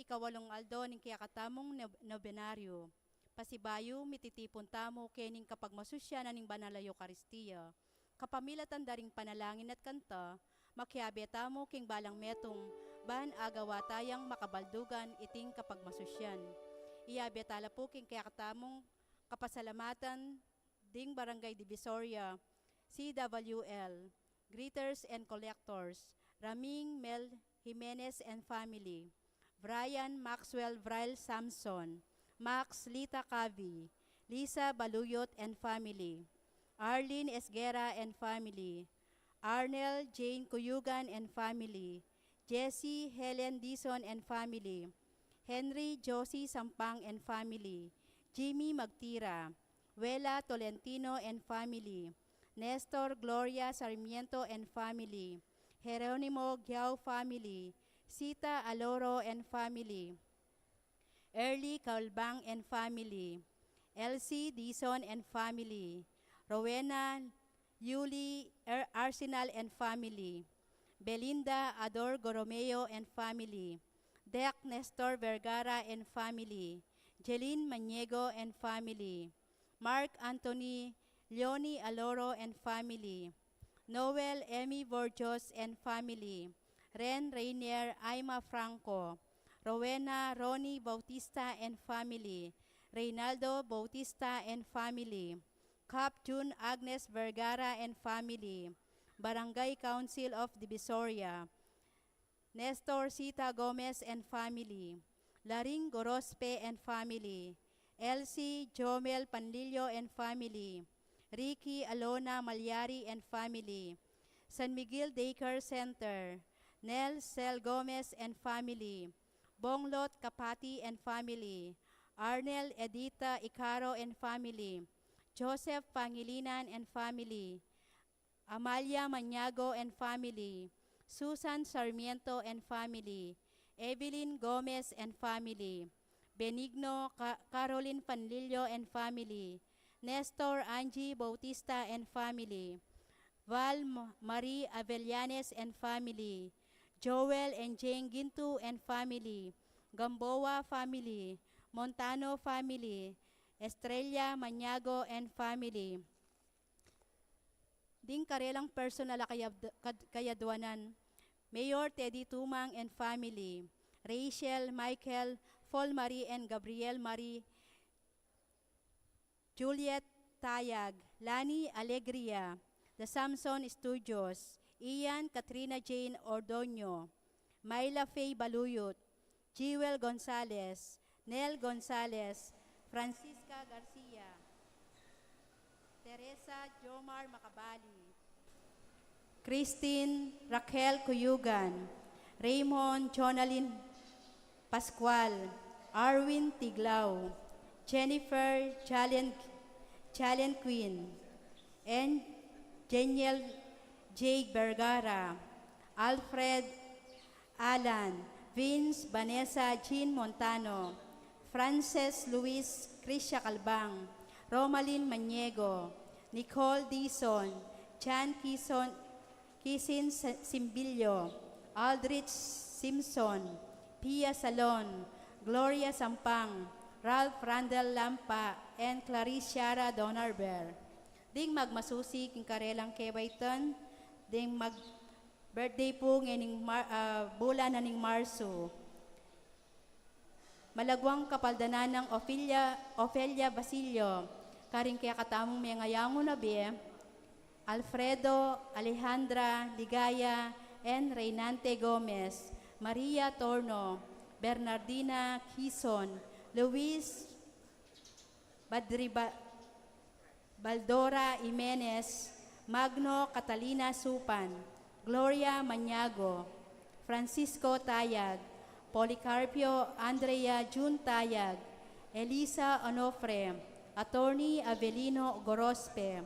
Ikawalong aldo ning kiyakatamong nobenaryo. Pasibayo mititipon tamo kening kapag masusya na ning banal a Eucharistia. Kapamilatan daring panalangin at kanta, makiabe tamo king balang metong ban agawa tayang makabaldugan iting kapag masusyan. Iabe tala po king kiyakatamong kapasalamatan ding Barangay Divisoria, CWL, Greeters and Collectors, Raming Mel Jimenez and family, Brian Maxwell Vryle Samson, Max Lita Cavi, Lisa Baluyot and family, Arlene Esguera and family, Arnel Jane Cuyugan and family, Jessie Helen Dison and family, Henry Josie Sampang and family, Jimmy Magtira, Wela Tolentino and family, Nestor Gloria Sarmiento and family, Jeronimo Giao family, Sita Aloro and family, Early Calbang and family, Elsie Dison and family, Rowena Yuli Arsenal and family, Belinda Ador Goromeo and family, Dec Nestor Vergara and family, Jeline Maniego and family, Mark Anthony Leonie Aloro and family, Noel Emmy Borjos and family, Ren Rainier Aima Franco, Rowena Ronnie Bautista and family, Reynaldo Bautista and family, Cap June Agnes Vergara and family, Barangay Council of Divisoria, Nestor Sita Gomez and family, Laring Gorospe and family, Elsie Jomel Panlilio and family, Ricky Alona Malyari and family, San Miguel Daycare Center, Nel Cel Gomez and family, Bonglot Kapati and family, Arnel Edita Icaro and family, Joseph Pangilinan and family, Amalia Maniago and family, Susan Sarmiento and family, Evelyn Gomez and family, Benigno Caroline Panlilio and family, Nestor Angie Bautista and family, Val Marie Avellanes and family, Joel and Jane Gintu and family, Gamboa family, Montano family, Estrella Maniago and family. Ding karelang personal kayadwanan, Mayor Teddy Tumang and family, Rachel, Michael, Paul Marie and Gabriel Marie, Juliet Tayag, Lani Alegria, The Samson Studios, Ian Katrina Jane Ordoño, Myla Faye Baluyot, Jewel Gonzalez, Nel Gonzalez, Francisca Garcia, Teresa Jomar Macabali, Christine Raquel Cuyugan, Raymond Jonalyn Pascual, Arwin Tiglao, Jennifer Jalen Queen, and Jeniel J. Vergara, Alfred Alan, Vince Vanessa Jean Montano, Frances Luis Krisha Calbang, Romalyn Maniego, Nicole Dison, Chan Kisin Simbilio, Aldrich Simpson, Pia Salon, Gloria Sampang, Ralph Randall Lampa, and Clarice Shara Donarber. Ding magmasusi king karelang kebaitan, ding birthday po ngayon bulan na ning Marso. Malagwang kapaldanan ng Ofelia Basilio, karing kaya katamong may ngayango na be, Alfredo, Alejandra, Ligaya, and Reynante Gomez, Maria Torno, Bernardina Quizon, Luis Baldora Jimenez, Magno Catalina Supan, Gloria Maniago, Francisco Tayag, Policarpio Andrea Jun Tayag, Elisa Onofre, Attorney Avelino Gorospe,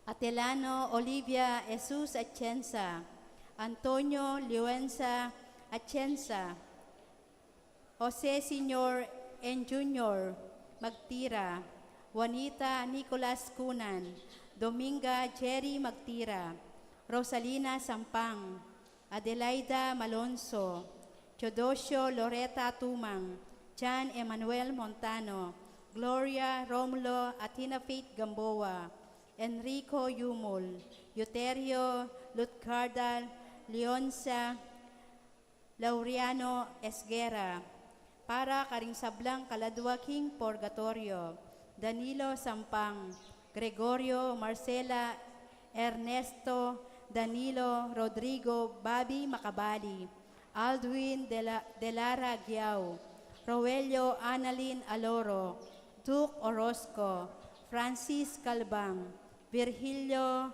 Atelano Olivia Jesus Atienza, Antonio Liuenza Atienza, Jose Senior and Junior Magtira, Juanita Nicolas Cunan, Dominga Jerry Magtira, Rosalina Sampang, Adelaida Malonzo, Teodosio Loretta Tumang, John Emmanuel Montano, Gloria Romulo Athena Faith Gamboa, Enrico Yumul, Euterio Lutcardal, Leonza Laureano Esguera, para karing sablang kaladwaking Purgatorio, Danilo Sampang, Gregorio Marcela Ernesto Danilo Rodrigo Bobby Macabali, Aldwin Delara Giao, Roelio Annalyn Aloro, Duke Orozco, Francis Calbang, Virgilio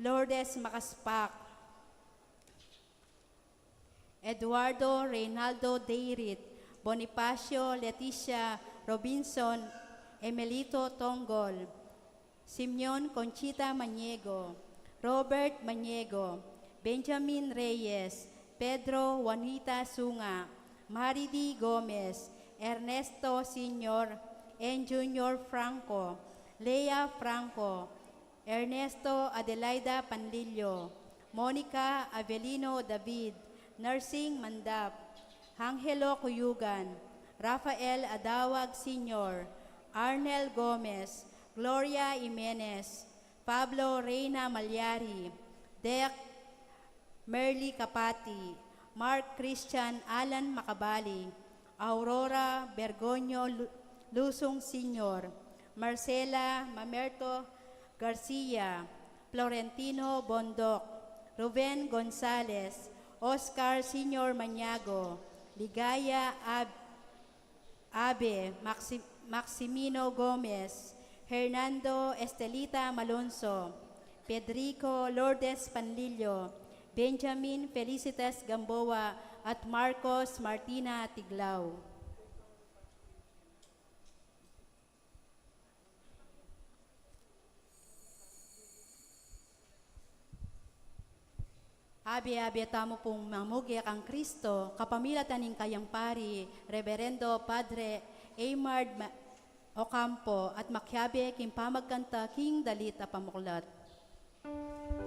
Lourdes Macaspak, Eduardo Reynaldo Deirit, Bonifacio Leticia Robinson, Emelito Tonggol, Simeon Conchita Maniego, Robert Maniego, Benjamin Reyes, Pedro Juanita Sunga, Maridi Gomez, Ernesto Sr. N. Jr. Franco, Lea Franco, Ernesto Adelaida Panlillo, Monica Avelino David, Nursing Mandap, Angelo Cuyugan, Rafael Adawag Sr., Arnel Gomez, Gloria Jimenez, Pablo Reyna Malyari, Dec Merly Kapati, Mark Christian Alan Macabali, Aurora Bergoño Lusong Sr., Marcela Mamerto Garcia, Florentino Bondoc, Ruben Gonzalez, Oscar Sr. Maniago, Ligaya Abe, Maximino Gomez, Hernando Estelita Malonzo, Pedrico Lourdes Panlillo, Benjamin Felicitas Gamboa, at Marcos Martina Tiglao. Abi-abi tamo pong mamugyak ang Kristo, kapamilatan ng kayang pari, Reverendo Padre Aymard Ocampo, at makyabe king pamagkanta king dalit a pamuklat. King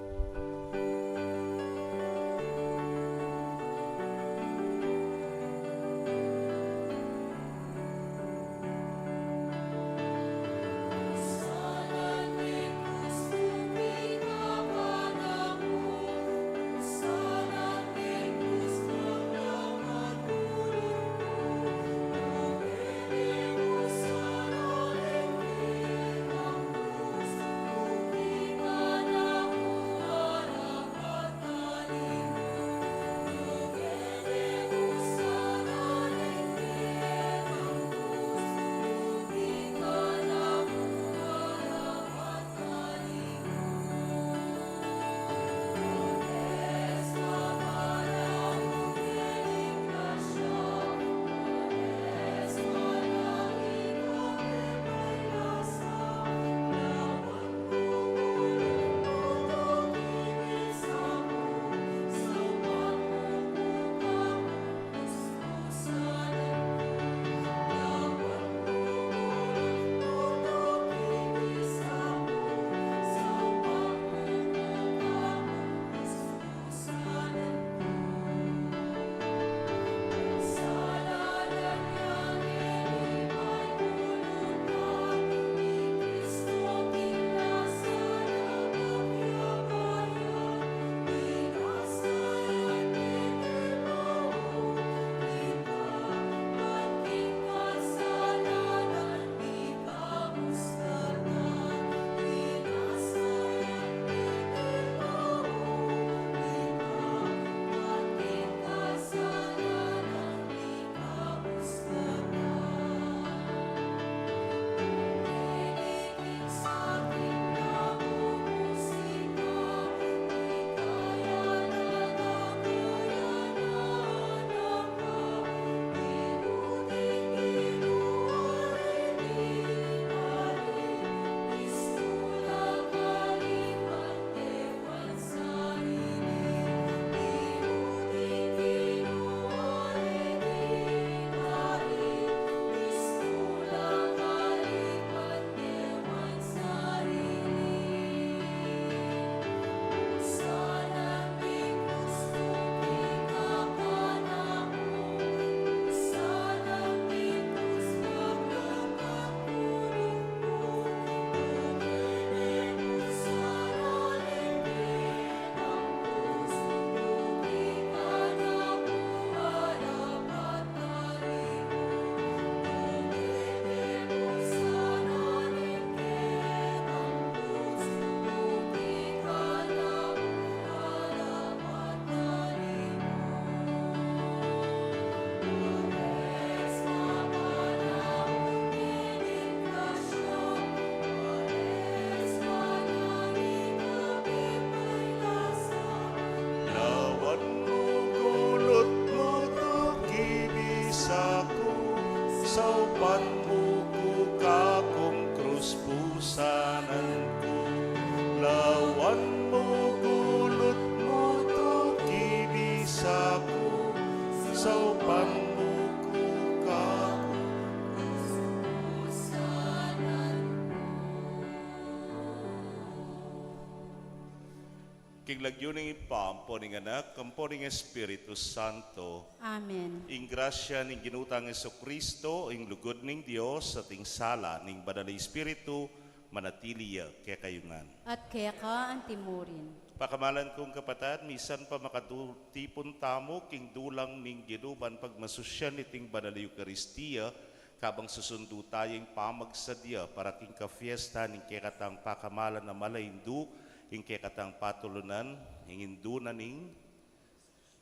king lagyuning ipampo ning anak, kampo ning Espiritu Santo. Amen. Ing grasya ning ginutang Kristo, ing lugod ning Dios, at ing sala ning banal na Espiritu, manatiliya kaya kayungan. At kaya ka ang timurin. Pakamalan kong kapatid, misan pa makatutipon tamo, king dulang ning ginuban pagmasusyan iting banal na Eucharistia, kabang susundo tayong pamagsadya para king ka-fiesta ning kekatang pakamalan na malaindu, ing kekatang patulunan, ing indunan ning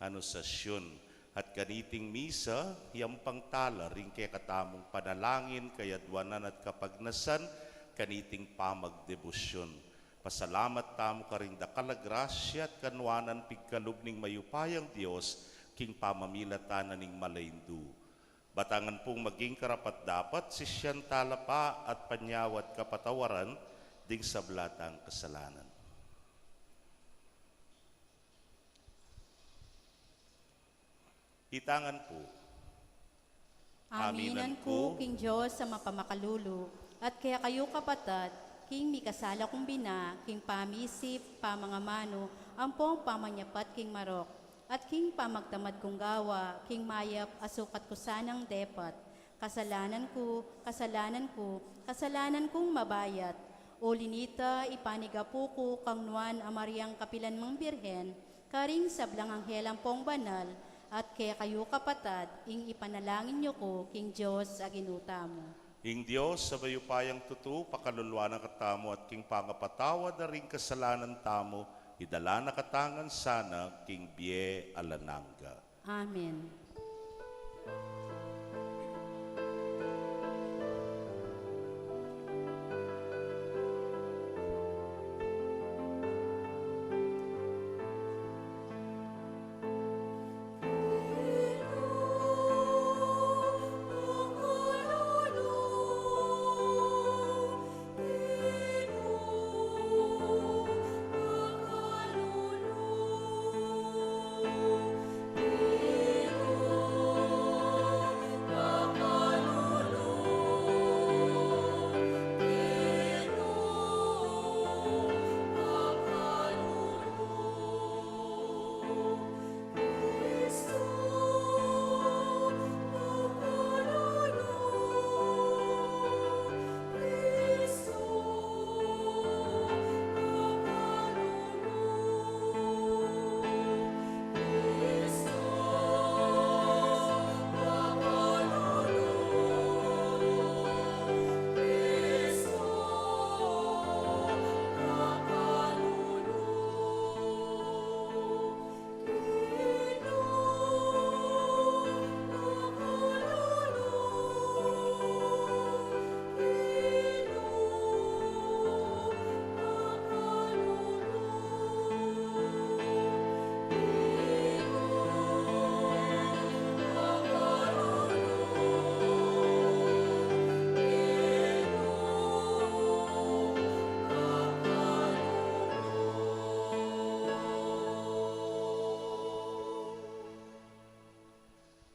anusasyon. At kaniting misa, yampang tala ring kekatamong panalangin, kayadwanan at kapagnasan, kaniting pamagdebosyon. Pasalamat tamo ka ring dakalagrasya at kanwanan pigkalub ning mayupayang Dios, king pamamilatanan ning malaindu. Batangan pong maging karapat dapat, sisyan talapa at panyawat kapatawaran, ding sablatang kasalanan. Itangan po. Aminan ko, King Diyos, sa mapamakalulu, at kaya kayo kapatad, King mikasala kong bina, King pamisip, pamangamano, ampong pamanyapat, King marok, at King pamagtamad kong gawa, King mayap, asukat ko sanang depat, kasalanan kong mabayat, o linita, ipanigapu ko, kang nuan amaryang kapilan mong birhen, karing sablang anghelang pong banal, at kaya kayo kapatad, ing ipanalangin niyo ko, King Diyos, aginuta mo. Ing Diyos, sa bayupayang tutu, pakaluluwa na katamo at king pangapatawad na ring kasalanan tamo, idala na katangan sana, king Bie Alananga. Amen.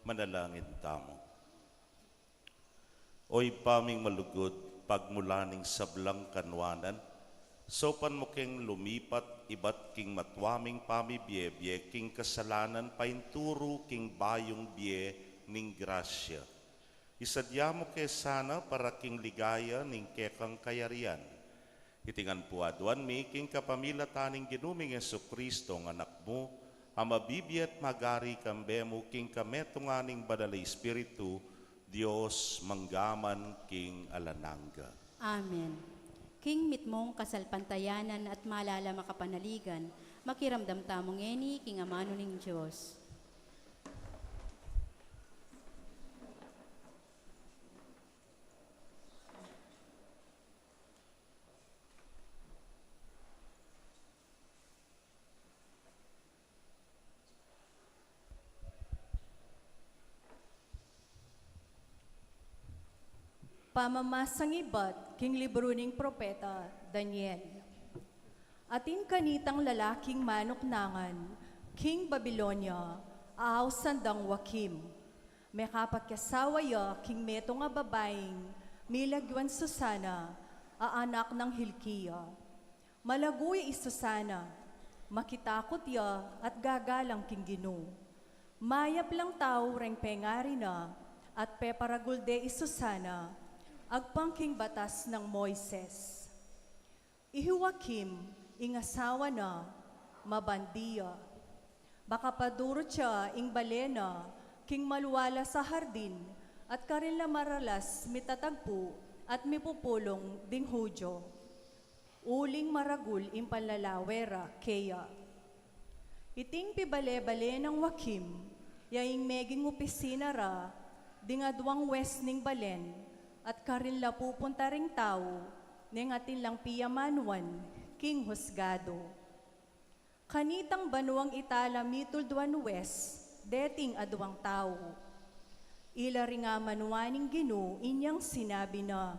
Manalangin tamo. Oy paming malugod, pagmulaning sablang kanwanan, sopan mo king lumipat, ibat king matwaming pamibiyebye, king kasalanan, painturo king bayong biye, ning grasya. Isadya mo kay sana para king ligaya, ning kekang kayarian. Itingan po aduan mi, king kapamilataning ginuming Kristo ng anak mo, amabibiyat magari kambemo king kametunganing badalay Espiritu, Dios manggaman king alananga. Amen. King mitmong kasalpantayanan at malala makapanaligan, makiramdam tamong eni, King amano ning Diyos. Pamamasang ibat, king libro ning propeta, Daniel. Ating kanitang lalaking manuknangan, King Babylonia, aaw sandang wakim. May kapagkasawaya, king meto nga babaeng, milagwan Susana, aanak ng Hilkiya. Malaguy Susana, Makitakot ya at gagalang king Gino. Mayap lang tao reng pengari na at peparagulde isusana agpangking batas ng Moises. Ihuwakim ingasawa na mabandiya. Baka padurot siya ing balena king maluwala sa hardin at karila maralas mitatagpo at mipupulong ding Hudyo. Uling maragul impanlalawera keya. Iting pibale-bale ng wakim, yaing meging opisina ra, dingadwang west ning balen, at karila pupunta ring tao, ning atin lang piyamanuan, king husgado. Kanitang banuang itala mitulduan west, deting adwang tao. Ila ring manuaning Gino, inyang sinabi na,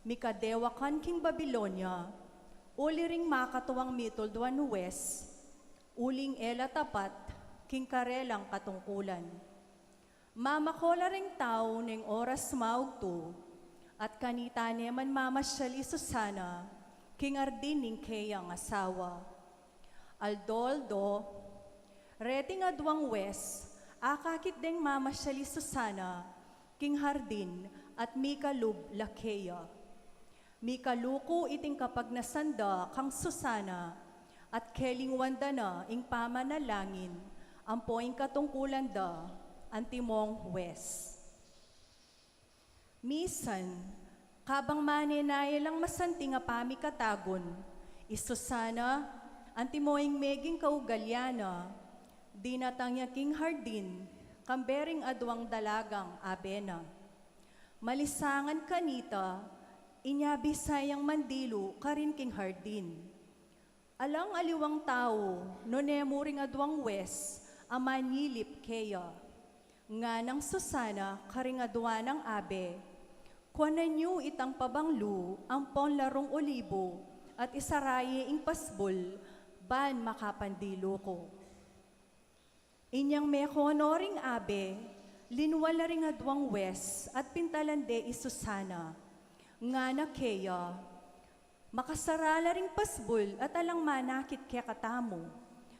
mikadewakan king Babilonia, uli ring makatuwang mitulduan west, uling ela tapat, king karelang katungkulan. Mamakola ring tao ning oras maugto, at kanita neman mamasyal isusana, king ardining kayang asawa. Aldoldo, reting adwang wes, akakit deng mamasyal isusana, king hardin at mikalub lakeya. Mikaluko iting kapag nasanda kang Susana, at keling wanda na ing pamanalangin, ang poing katungkulan da, antimong wes. Misan, kabang maninay lang masanti nga pamikatagon, isusana, antimoing meging kaugalyana, dinatangya king hardin, kambering adwang dalagang abena. Malisangan kanita, inyabi sayang mandilo karin king hardin. Alang aliwang tao, nonemuring adwang wes, amanyilip keya. Nga ng Susana, karing adwa ng abe, kuwanan nyo itang pabanglu, ang ponlarong olibo, at isaraye ing pasbol, ban makapandilo ko. Inyang may honoring abe, linwala ring adwang wes, at pintalande isusana, nga na keya, makasarala ring pasbol at alang manakit kaya katamo,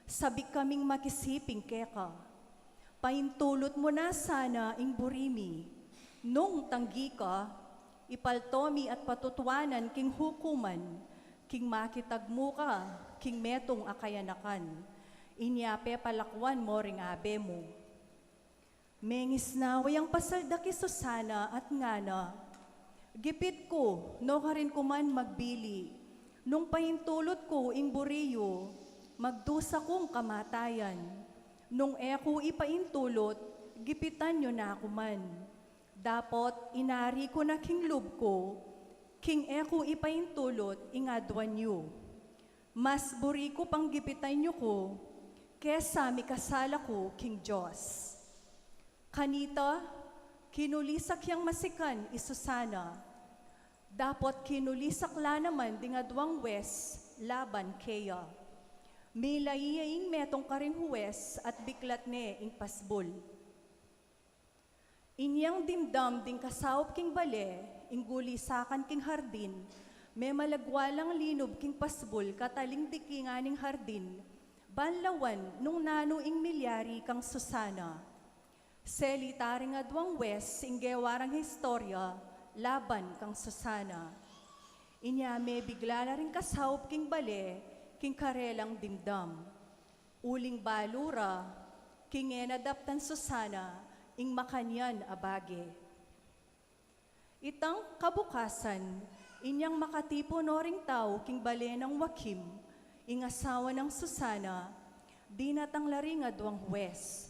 sabik kaming makisiping keka. Paintulot mo na sana ing burimi, nung tanggi ka, ipaltomi at patutuanan king hukuman, king makitagmo ka, king metong akayanakan, inyape palakwan mo ring abe mo. Mengis na wayang pasaldaki Susana at ngana, gipit ko, no ka rin kuman magbili, nung pahintulot ko ing buriyo, magdusa kong kamatayan, nung eko ipaintulot, gipitan nyo na kuman. Dapot inari ko na king lub ko, king eko ipaintulot, ingadwan nyo. Mas buri ko pang gipitan nyo ko, kesa mikasala ko king Diyos. Kanita, kinulisak yang masikan isusana. Dapot kinulisak la naman dingadwang wes laban keya. Milayiyaing metong karing huwes at biklat ne ing pasbol. Inyang dimdam ding kasawop king bale, ing gulisakan king hardin, may malagwalang linob king pasbol kataling dikinganing hardin, banlawan nung nano ing milyari kang Susana. Selitaring adwang wes, inggewarang historya, laban kang Susana. Inya may bigla na rin kasawop king bale, king karelang dimdam. Uling balura, king enadaptan Susana, ing makanyan abage. Itang kabukasan, inyang makatipo no ring tao king bale ng wakim, ing asawa ng Susana, di natang laring adwang wes.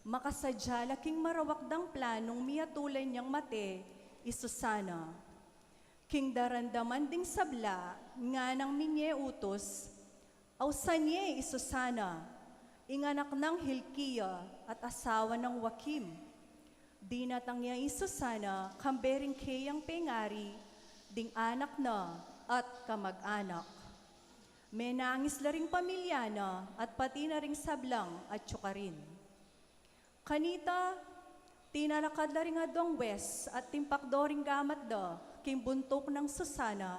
Makasadya laking marawakdang planong miyatulan niyang mate, isusana. King darandaman ding sabla, nga nang minye utos, awsanye isusana, inganak ng Hilkiya at asawa ng Wakim. Di natangya isusana, kambering kayang pengari, ding anak na at kamag-anak. May nangis la ring pamilya na at pati na ring sablang at tsukarin. Kanita, tinalakad la ring adong wes at timpakdo ring gamat da, king buntok ng Susana,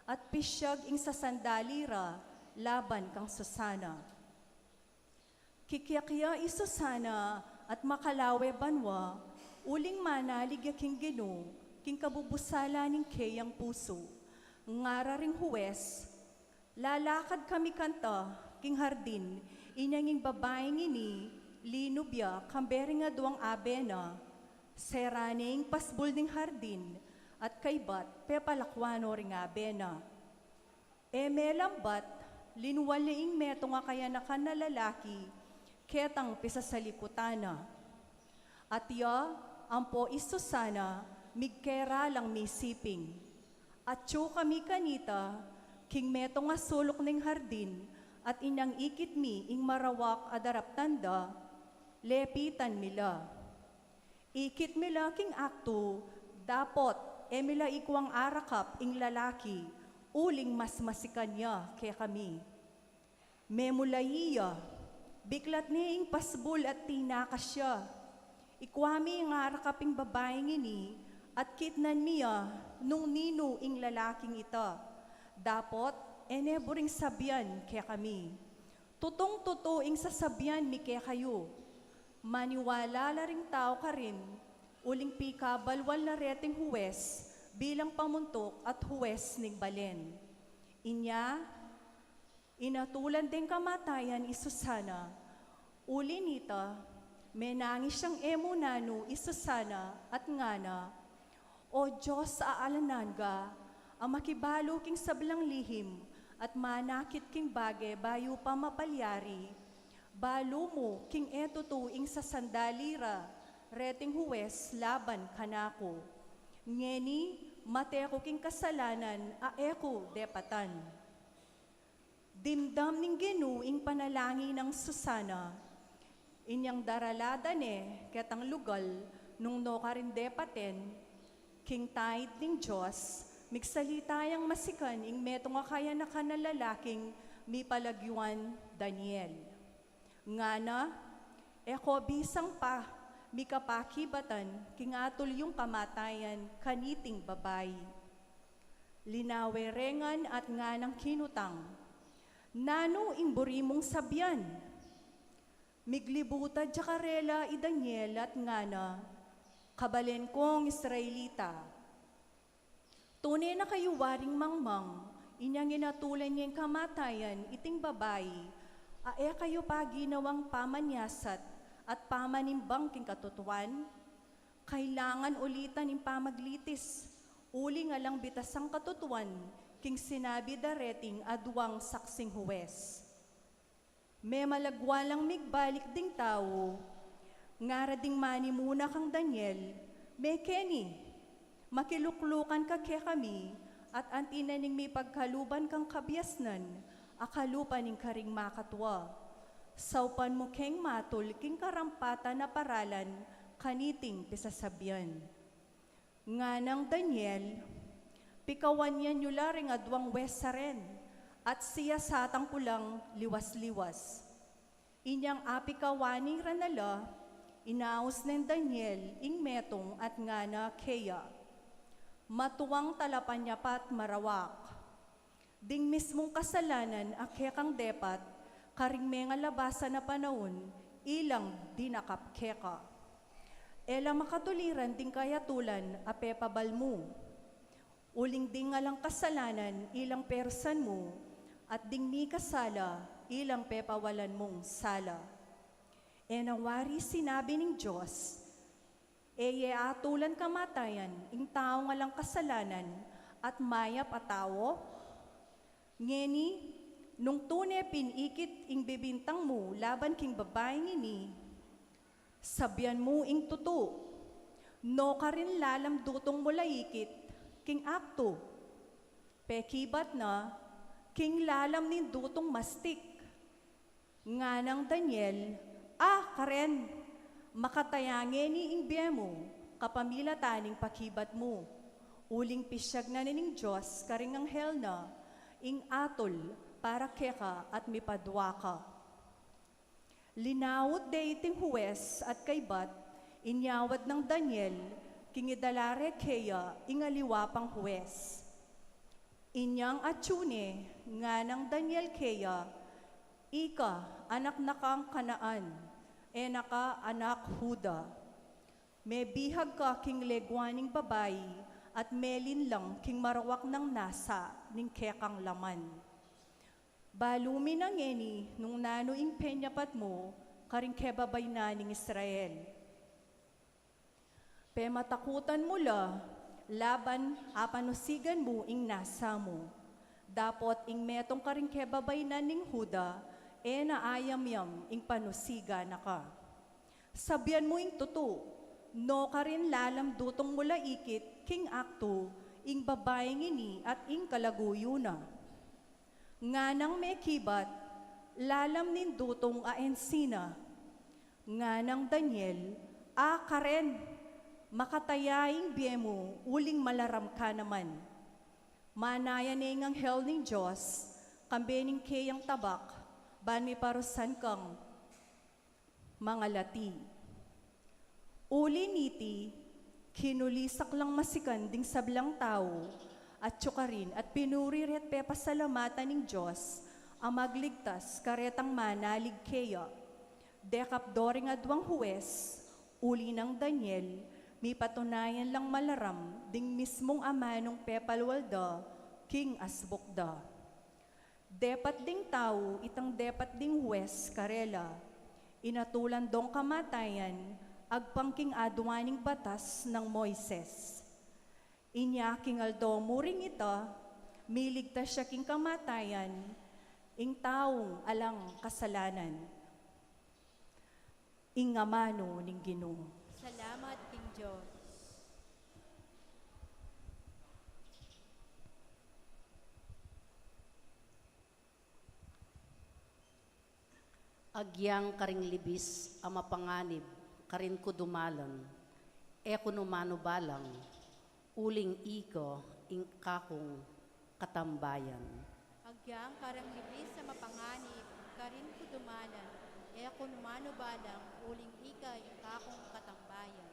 at pisyag ing sa sandalira, laban kang Susana. Kikiakya Susana at makalawe banwa, uling manalig king Gino, king kabubusala ning kayang puso. Ngara ring huwes, lalakad kami kanta, king hardin, inyanging babaeng ini, linubya, kambering nga duwang abena, seraning pasbul ning hardin, at kaybat, pepalakwano ring abena. Melambat, linuwaliing meto nga kaya nakanalalaki, ketang pisa sa likutana. At ya, ampo Susana, migkera lang misiping. At tso kami kanita, king meto nga sulok ning hardin, at inang ikit mi ing marawak adarap tanda, lepitan mila. Ikit mila king akto, dapot, mila ikwang arakap ing lalaki, uling mas masikanya kaya kami. Memulaiya, biklat ni ing pasbul at tinakasya. Ikwami ang arakaping babaeng ini, at kitnan niya nung nino ing lalaking ita. Dapot, buring sabyan kaya kami. Tutong-tuto ing sasabyan mi kaya kayo. Maniwala la ring tao ka rin, uling pika balwal na reting huwes, bilang pamuntok at huwes ning balen. Inya, inatulan din kamatayan Susana. Uli nita, menangis siyang emunano Susana at ngana, O Diyos aalanan ka, ang makibalo king sablang lihim, at manakit king bage bayo pa mapalyari, balo mo king etutuing sa sandalira, reting huwes laban kanako. Ngeni, mateko king kasalanan, aeko depatan. Dimdam ning ginuing panalangin ng Susana, inyang daralada ketang lugal, nung no karin depaten, king tayt ning Diyos, migsalitayang masikan ing meto nga kaya na kanalalaking mi palagyuan Daniel. Ngana, eko bisang pa, mi kapakibatan, king atol yung kamatayan, kaniting babay. Linawerengan at nganang kinutang, nano ing burimong sabyan, miglibuta jakarela i Daniel at ngana, kabalen kong Israelita. Tunay na kayo waring mangmang, inyang inatulan niyang kamatayan, iting babae, kayo pa ginawang pamanyasat at pamanimbang king katutuan, kailangan ulitan ng pamaglitis, uli nga lang bitasang katutuan, king sinabi dareting aduang saksing huwes. May malagwalang migbalik ding tao, ngara ding mani muna kang Daniel, may Kenny, makiluklukan ka kaya kami, at antinaning may pagkaluban kang kabyasnan, akalupan ning karing makatwa. Saupan mo keng matul, king karampatan na paralan, kaniting pisasabyan. Nga nang Daniel, pikawan yan yula ring adwang wesaren, at siya satang pulang liwas-liwas. Inyang apikawani ranala, inaos ng Daniel, ing metong at ngana keya. Matuwang talapan niya pat marawak. Ding mismong kasalanan akekang depat, karing mga labasan na panahon, ilang dinakapkeka. Ela makatuliran ding kayatulan, apepabal mo. Uling ding ngalang kasalanan, ilang persan mo, at ding mi kasala, ilang pepawalan mong sala. Nawari sinabi ng Diyos, atulan kamatayan, ing tao nga lang kasalanan, at maya patawo. Ngeni, nung tunay pinikit ing bibintang mo, laban king babaeng ini, sabyan mo ing tuto, no ka rin lalam dutong mula ikit, king akto, pekibat na, king lalam ni dutong mastik. Nga nang Daniel, karen, makatayangin ni ingbiya mo, kapamila taning pakibat mo. Uling pisyag na ning Diyos, karing anghel na, ing atol, para keka at mipadwa ka. Linawot de iting huwes at kaybat, inyawad ng Daniel, king idalare keya, ingaliwapang huwes. Inyang atsune, nga ng Daniel Kea, ika, anak na kang Kanaan, enaka, anak Huda. May bihag ka king legwaning babayi, at melin lang king marawak ng nasa, ning kekang laman. Balumi ng eni, nung nanoing penyapat mo, karing kebabay na ning Israel. Pe matakutan mo la, laban apanusigan mo ing nasa mo. Dapot ing metong karing kebabay na ning Huda, naayam-yam ing panusiga na ka. Sabyan mo ing tuto, no karin lalam dutong mula ikit, king akto, ing babayeng ini at ing kalaguyo na. Nga nang may kibat, lalam nin dutong aensina. Nga nang Daniel, karen, makatayaing biyemo, uling malaram ka naman. Manayan ng anghel ng Diyos, kambening kayang tabak, ban mi parusan kang mga lati. Uli niti, kinulisak lang masikan ding sablang tao, at tsukarin at pinuriret pe pasalamatan ng Diyos, ang magligtas karetang manalig kaya. Dekapdoring adwang huwes, uli ng Daniel, mi patunayan lang malaram, ding mismong ama nung pepalwalda, king asbukda. Depat ding tao, itang depat ding huwes, karela, inatulan dong kamatayan, agpangking adwaning batas ng Moises. Inya king aldo muring ita, miligtas siya king kamatayan, ing taong alang kasalanan. Ing amano ning Ginoo. Salamat, King Diyos. Agyang karing libis ama panganib, karin ko dumalan, numano balang, uling iko, ing kakong katambayan. Agyang karang libis sa mapanganib, karin ko dumalan, numano balang, uling ika yung kakong katambayan.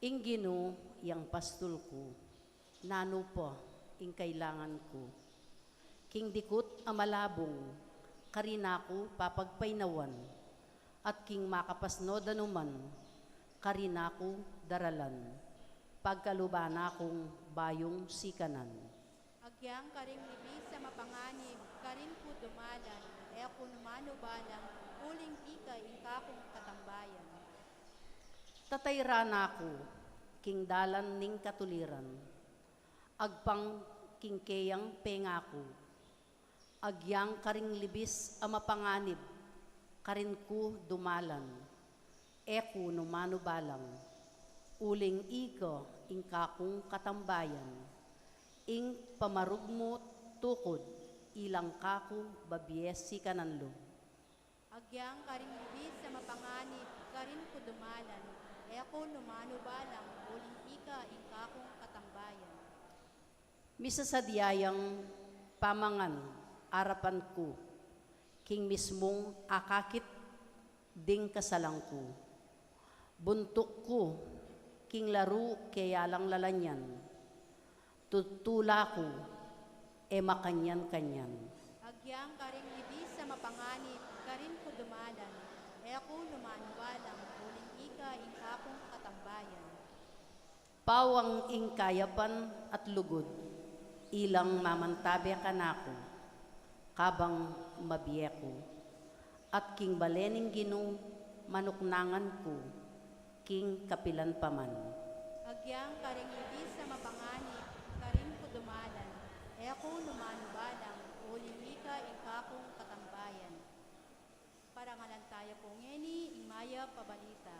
Ing Ginoo, yang pastol ko, nano po, ing kailangan ko. King dikot amalabong, karinako papagpainawan, at king makapasno danuman, karinako daralan, pagkalubana kong bayong sikanan. Agyang karing libis sa mapanganib, karin ko dumalan, numano balang, uling ika yung kakong katambayan. Tatayrana ko, king dalan ning katuliran, agpang king keyang pengako, agyang karing libis ama panganib, karin ko dumalan, numano balang, uling iko ing kakong katambayan, ing pamarugmo tukod, ilang kako babies si kananlo. Agyang karing libis sa mapanganib, karin ko dumalan, numano balang, uling ika ing kakong katambayan. Misa sa diyayang pamangan, arapan ko, king mismong akakit ding kasalang ko. Buntok ko, king laro kaya lang lalanyan. Tutula ko, makanyan-kanyan. Agyang karing libis sa mapanganib, karin ko dumalan, numano balang, uling ika ing kakong katambayan. Pawang ing kayapan at lugod, ilang mamantabe kanako, kabang mabiyeko, at king balening Ginoo, manuknangan ko, king kapilan paman. Agyang karing libis sa mapanganib, karin ko dumalan, numano balang, uling ika ing kakong katambayan. Parangalan tayo po ngeni, imaya pabalita.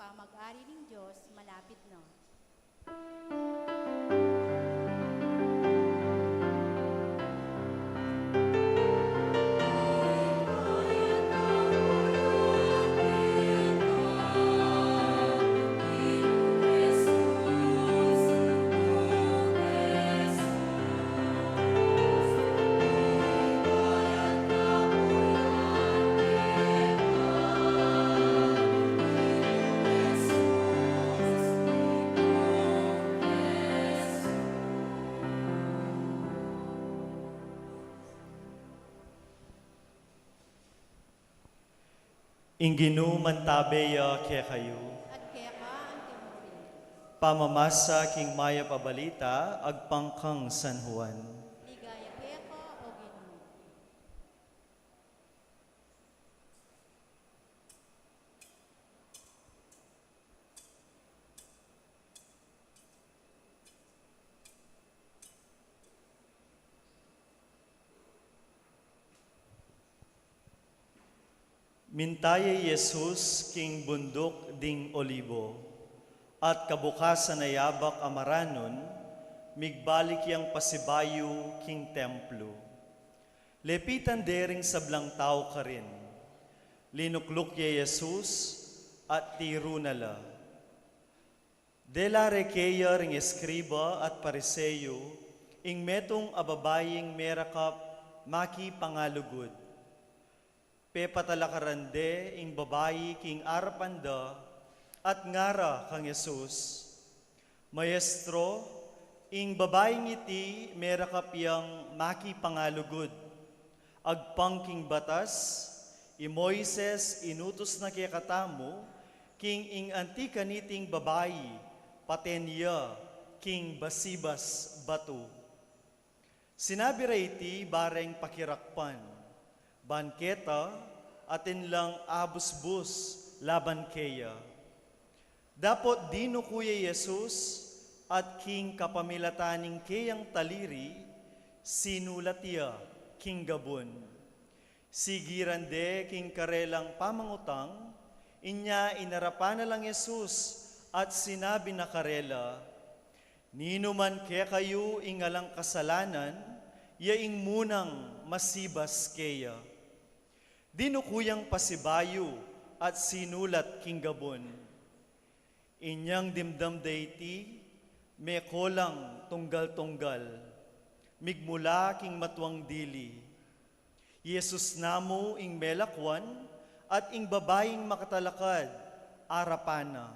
pamag-ari ng Diyos malapit na. Inginu mantabeya kaya kayo. At kaya ka ang tinurin. Pamamasa king maya pabalita, agpangkang San Juan. Ligaya kaya ka o Ginoo. Mintaya Jesus king bundok ding olibo, at kabukasan na yabak amaranon, migbalik yang pasibayo king templo. Lepitan dering sablang tao ka rin, linukluk ya Jesus at tiro nala. Dela rekeya ring eskriba at pariseyo, ing metong ababaying merakap maki pangalugod. Pepatalakarande ing babayi king arapanda at ngara kang Jesus. Maestro, ing babaying iti merakapyang maki pangalugod. Agpangking batas, i Moises inutos na kaya katamo, king ing antikaniting babayi, patenya, king basibas batu. Sinabi ra iti bareng pakirakpan, banketa, atin lang abusbus laban keya. Dapot dino kuya Jesus at king kapamilataning keyang taliri, sinulatya king gabon. Sigirande king karelang pamangutang, inya inarapan na lang Jesus at sinabi na karela, nino man kaya kayo ingalang kasalanan, yaing munang masibas keya. Dinukuyang pasibayo at sinulat king gabon. Inyang dimdam dayti, may kolang tunggal-tunggal, migmula king matwang dili. Yesus namo ing melakwan at ing babaying makatalakad, arapana.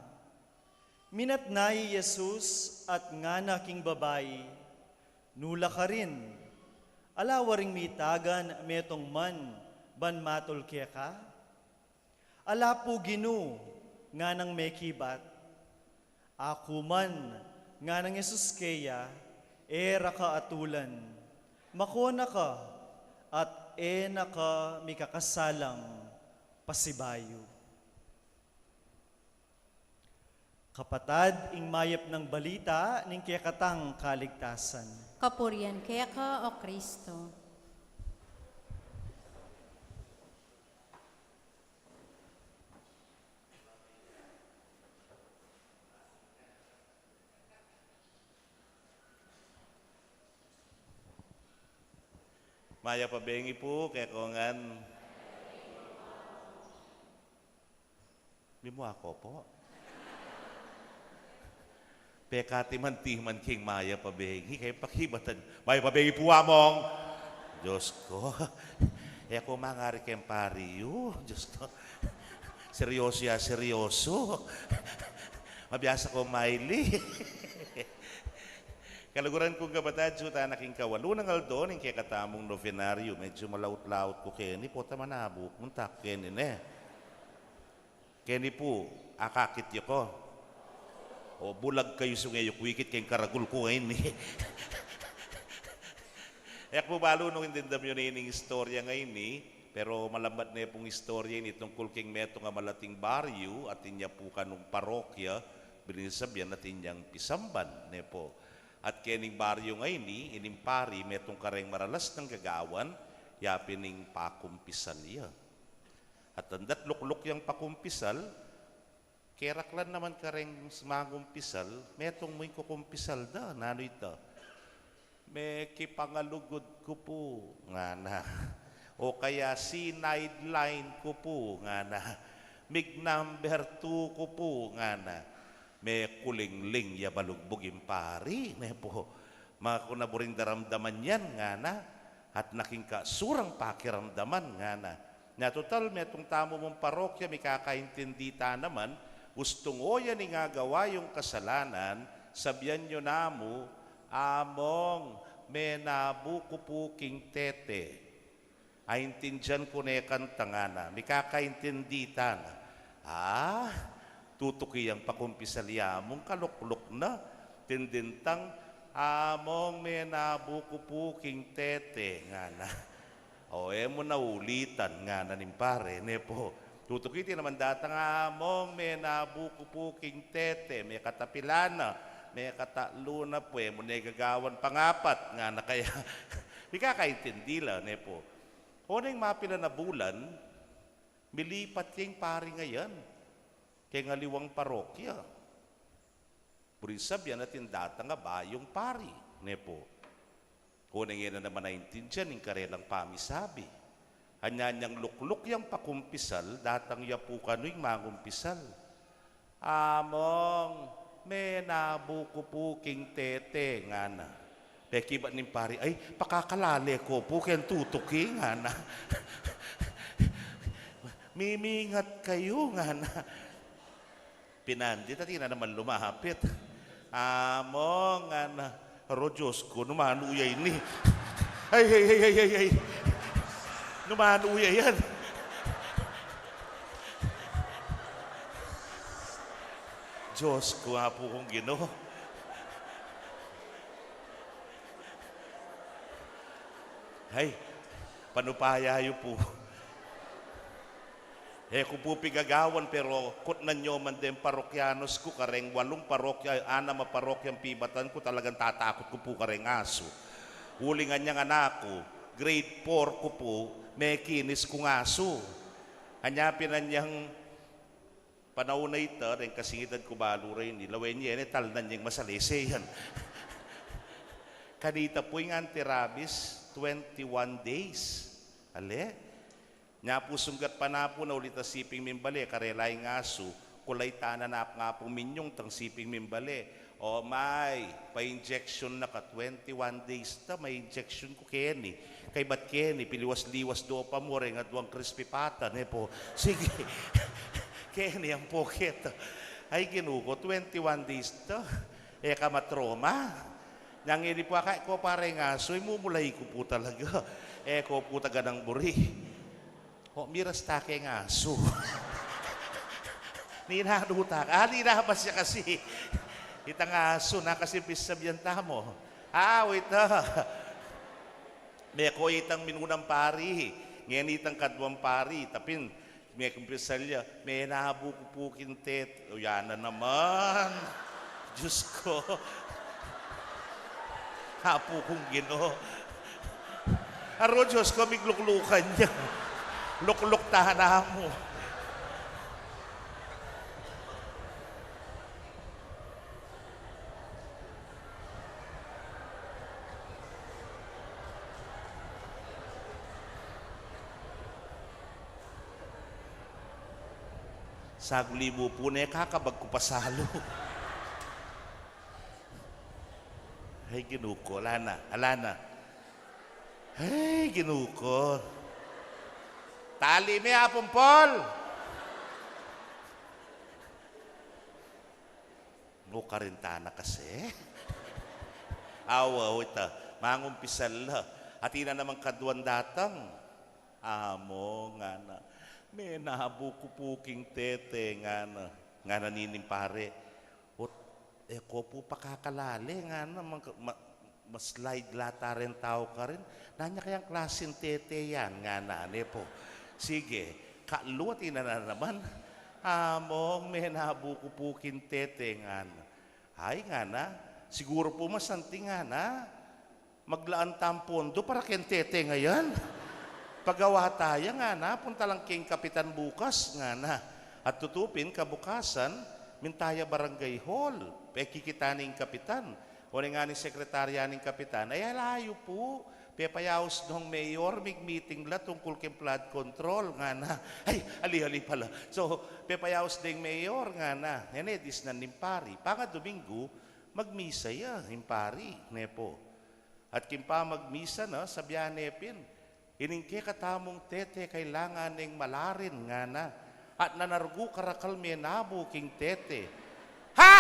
Minatnay Jesus at ngana king babayi, nula ka rin, alawaring mitagan metong man, ban matol kaya ka? Ala po Ginu, nga nang may kibat. Ako man, nga nang Jesus kaya, era ka atulan. Makona ka, at ena ka mikakasalang pasibayo. Kapatad, ing mayap ng balita, ning kaya katang kaligtasan. Kapurian kaya ka o Kristo. Maya pabengi po, kaya kongan. Mimo ako po. Pekati man timan king Maya pabengi, kaya pakibatan. Maya pabengi po among. Diyos ko. E ako mangari kayong pariyo. Diyos ko. Seryoso ya, seryoso. Mabiyasa ko, Miley. Kalaguran kong kabatad, suta naking kawalo ng aldon, yung kaya katamong novenaryo, medyo malaut-laut ko Kenny, po tamanabuk, muntak Kenny ne. Kenny po, akakit yo ko. O bulag kayo sa ngayok wikit kayong karagul ko ngayon eh. Yak po balo nung indindam yun yung istorya ngayon eh, pero malambat na pong istorya ini tungkol king meto nga malating baryo at inya po kanong parokya, binisabyan at inyang pisamban ne po. At kening baryo ngayon ni, inimpari, metong kareng maralas ng gagawan, yapining pakumpisal iya. At andat lukluk yung pakumpisal, keraklan naman kareng magumpisal, metong mo'y kukumpisal da, nano ito. May kipangalugod ko po, nga na. O kaya sideline ko po, nga na. Mig number 2 ko po, nga na. May kulingling ya balugbugin pari, ne po. Mga kunaburing daramdaman yan, nga na. At naking kasurang pakiramdaman, nga na. Na total, may itong tamo mong parokya, may kakaintindi ta naman, gustong o yan nga gawa yung kasalanan, sabihan nyo na mo, among may nabukupuking tete. Aintindihan ko na kanta nga na, may kakaintindi ta na. Tutuki ang pakumpisalya mong kalukluk na, tindintang, among may nabukupuking tete nga na. O mo na ulitan nga na nimpare, ne po. Tutukitin naman datang among may nabukupuking tete, may katapilana, may kataluna po, mo na gagawan pangapat nga na kaya. Di kakaintindi lang, ne po. O na yung mapila na bulan, milipat yung pari ngayon, kaya ngaliwang parokya. Purisab yan natin datang nga ba yung pari, ne po. Kung na naman naintindihan, yung karelang pamisabi. Hanyanyang lukluk yung pakumpisal, datang yapukan yung mangumpisal. Among, may nabukupuking tete, nga na. Peki ba ning pari, ay, pakakalali ko po, kaya tutuki, nga na. Mimingat kayo, nga na. Pinandit, at na naman lumahapit. Among, nga na. Aro, Diyos ko, numanuyay ni. Ay. Numanuyay yan. Diyos ko nga po kong Ginoo. Ay, panupayayo po. Kung po pigagawan, pero kutnan nyo man din parokyanos ko, kareng 8 parokya, 6 parokyang pibatan ko, talagang tatakot ko po kareng aso. Hulingan niyang anak ko, grade 4 ko po, may kinis kong aso. Hanyapin na niyang panahon na ito, rin kasingitan ko balo rin, nilawen niya, talan niyang masalise yan. Kanita po yung anti-rabies, 21 days. Ale? Nya po sunggat pa na po na ulit na siping mimbali, karelay nga aso, kulay tanan na nga po minyong tang siping mimbali. O may, pa-injection na ka, 21 days ta, may injection ko Kenny. Kay ba't Kenny, piliwas-liwas do pa mo rin, at duwang crispy pata, ne po. Sige, Kenny ang pocket. Ay ginuko, 21 days ta, kamatroma. Nang ini po ko pare nga aso, mumulay ko po talaga. Ko po taga ng buri. O, miras take nga aso. Ninanutak. Ninabas siya kasi. Itang aso na kasi pisabyan mo. Wait na. May ko itang minunang pari. Ngayon itang kadwang pari. Tapin, may kumpisalya. May nabukupukin tet. O, yan na naman. Diyos ko. Hapo kong Ginoo. Aro, Diyos ko, migluklukan niya. Lukluk tahanan mo. Saglibo po na kakabag ko pasalo. Ay, ginuko. Alana. Ay, ginuko. Tali mi apong Paul. Mukarintana kasi. Awaw ito. Mangumpisal na. At ina naman kaduan datang. Amo nga na. May nabukupuking tete nga na. Nga na nining pare. Ko po pakakalali nga na. Maslide lata rin tao ka rin. Nanya kayang klaseng tete yan. Nga na. Po. Sige, kalutin na naman. Among may nabukupukin tete nga na. Ay nga na, siguro po masanti nga na. Maglaan tampondo para ken tete ngayon. Pagawa tayo nga na, punta lang king kapitan bukas nga na. At tutupin, kabukasan, mintaya barangay hall. Kikita ning kapitan. O nga ni sekretarya ning kapitan, ay alayo po. Pepayaos nung mayor, meeting la tungkol kay flood control nga na. Ay, ali-ali pala. So, pepayaos ding mayor nga na. Enedis na nimpari. Panga Domingo, magmisa ya, nimpari. Nepo. At kimpa magmisa na, sabihan nepin. Iningke katamong tete, kailangan ng malarin nga na. At nanargu karakal menabo king tete. Ha!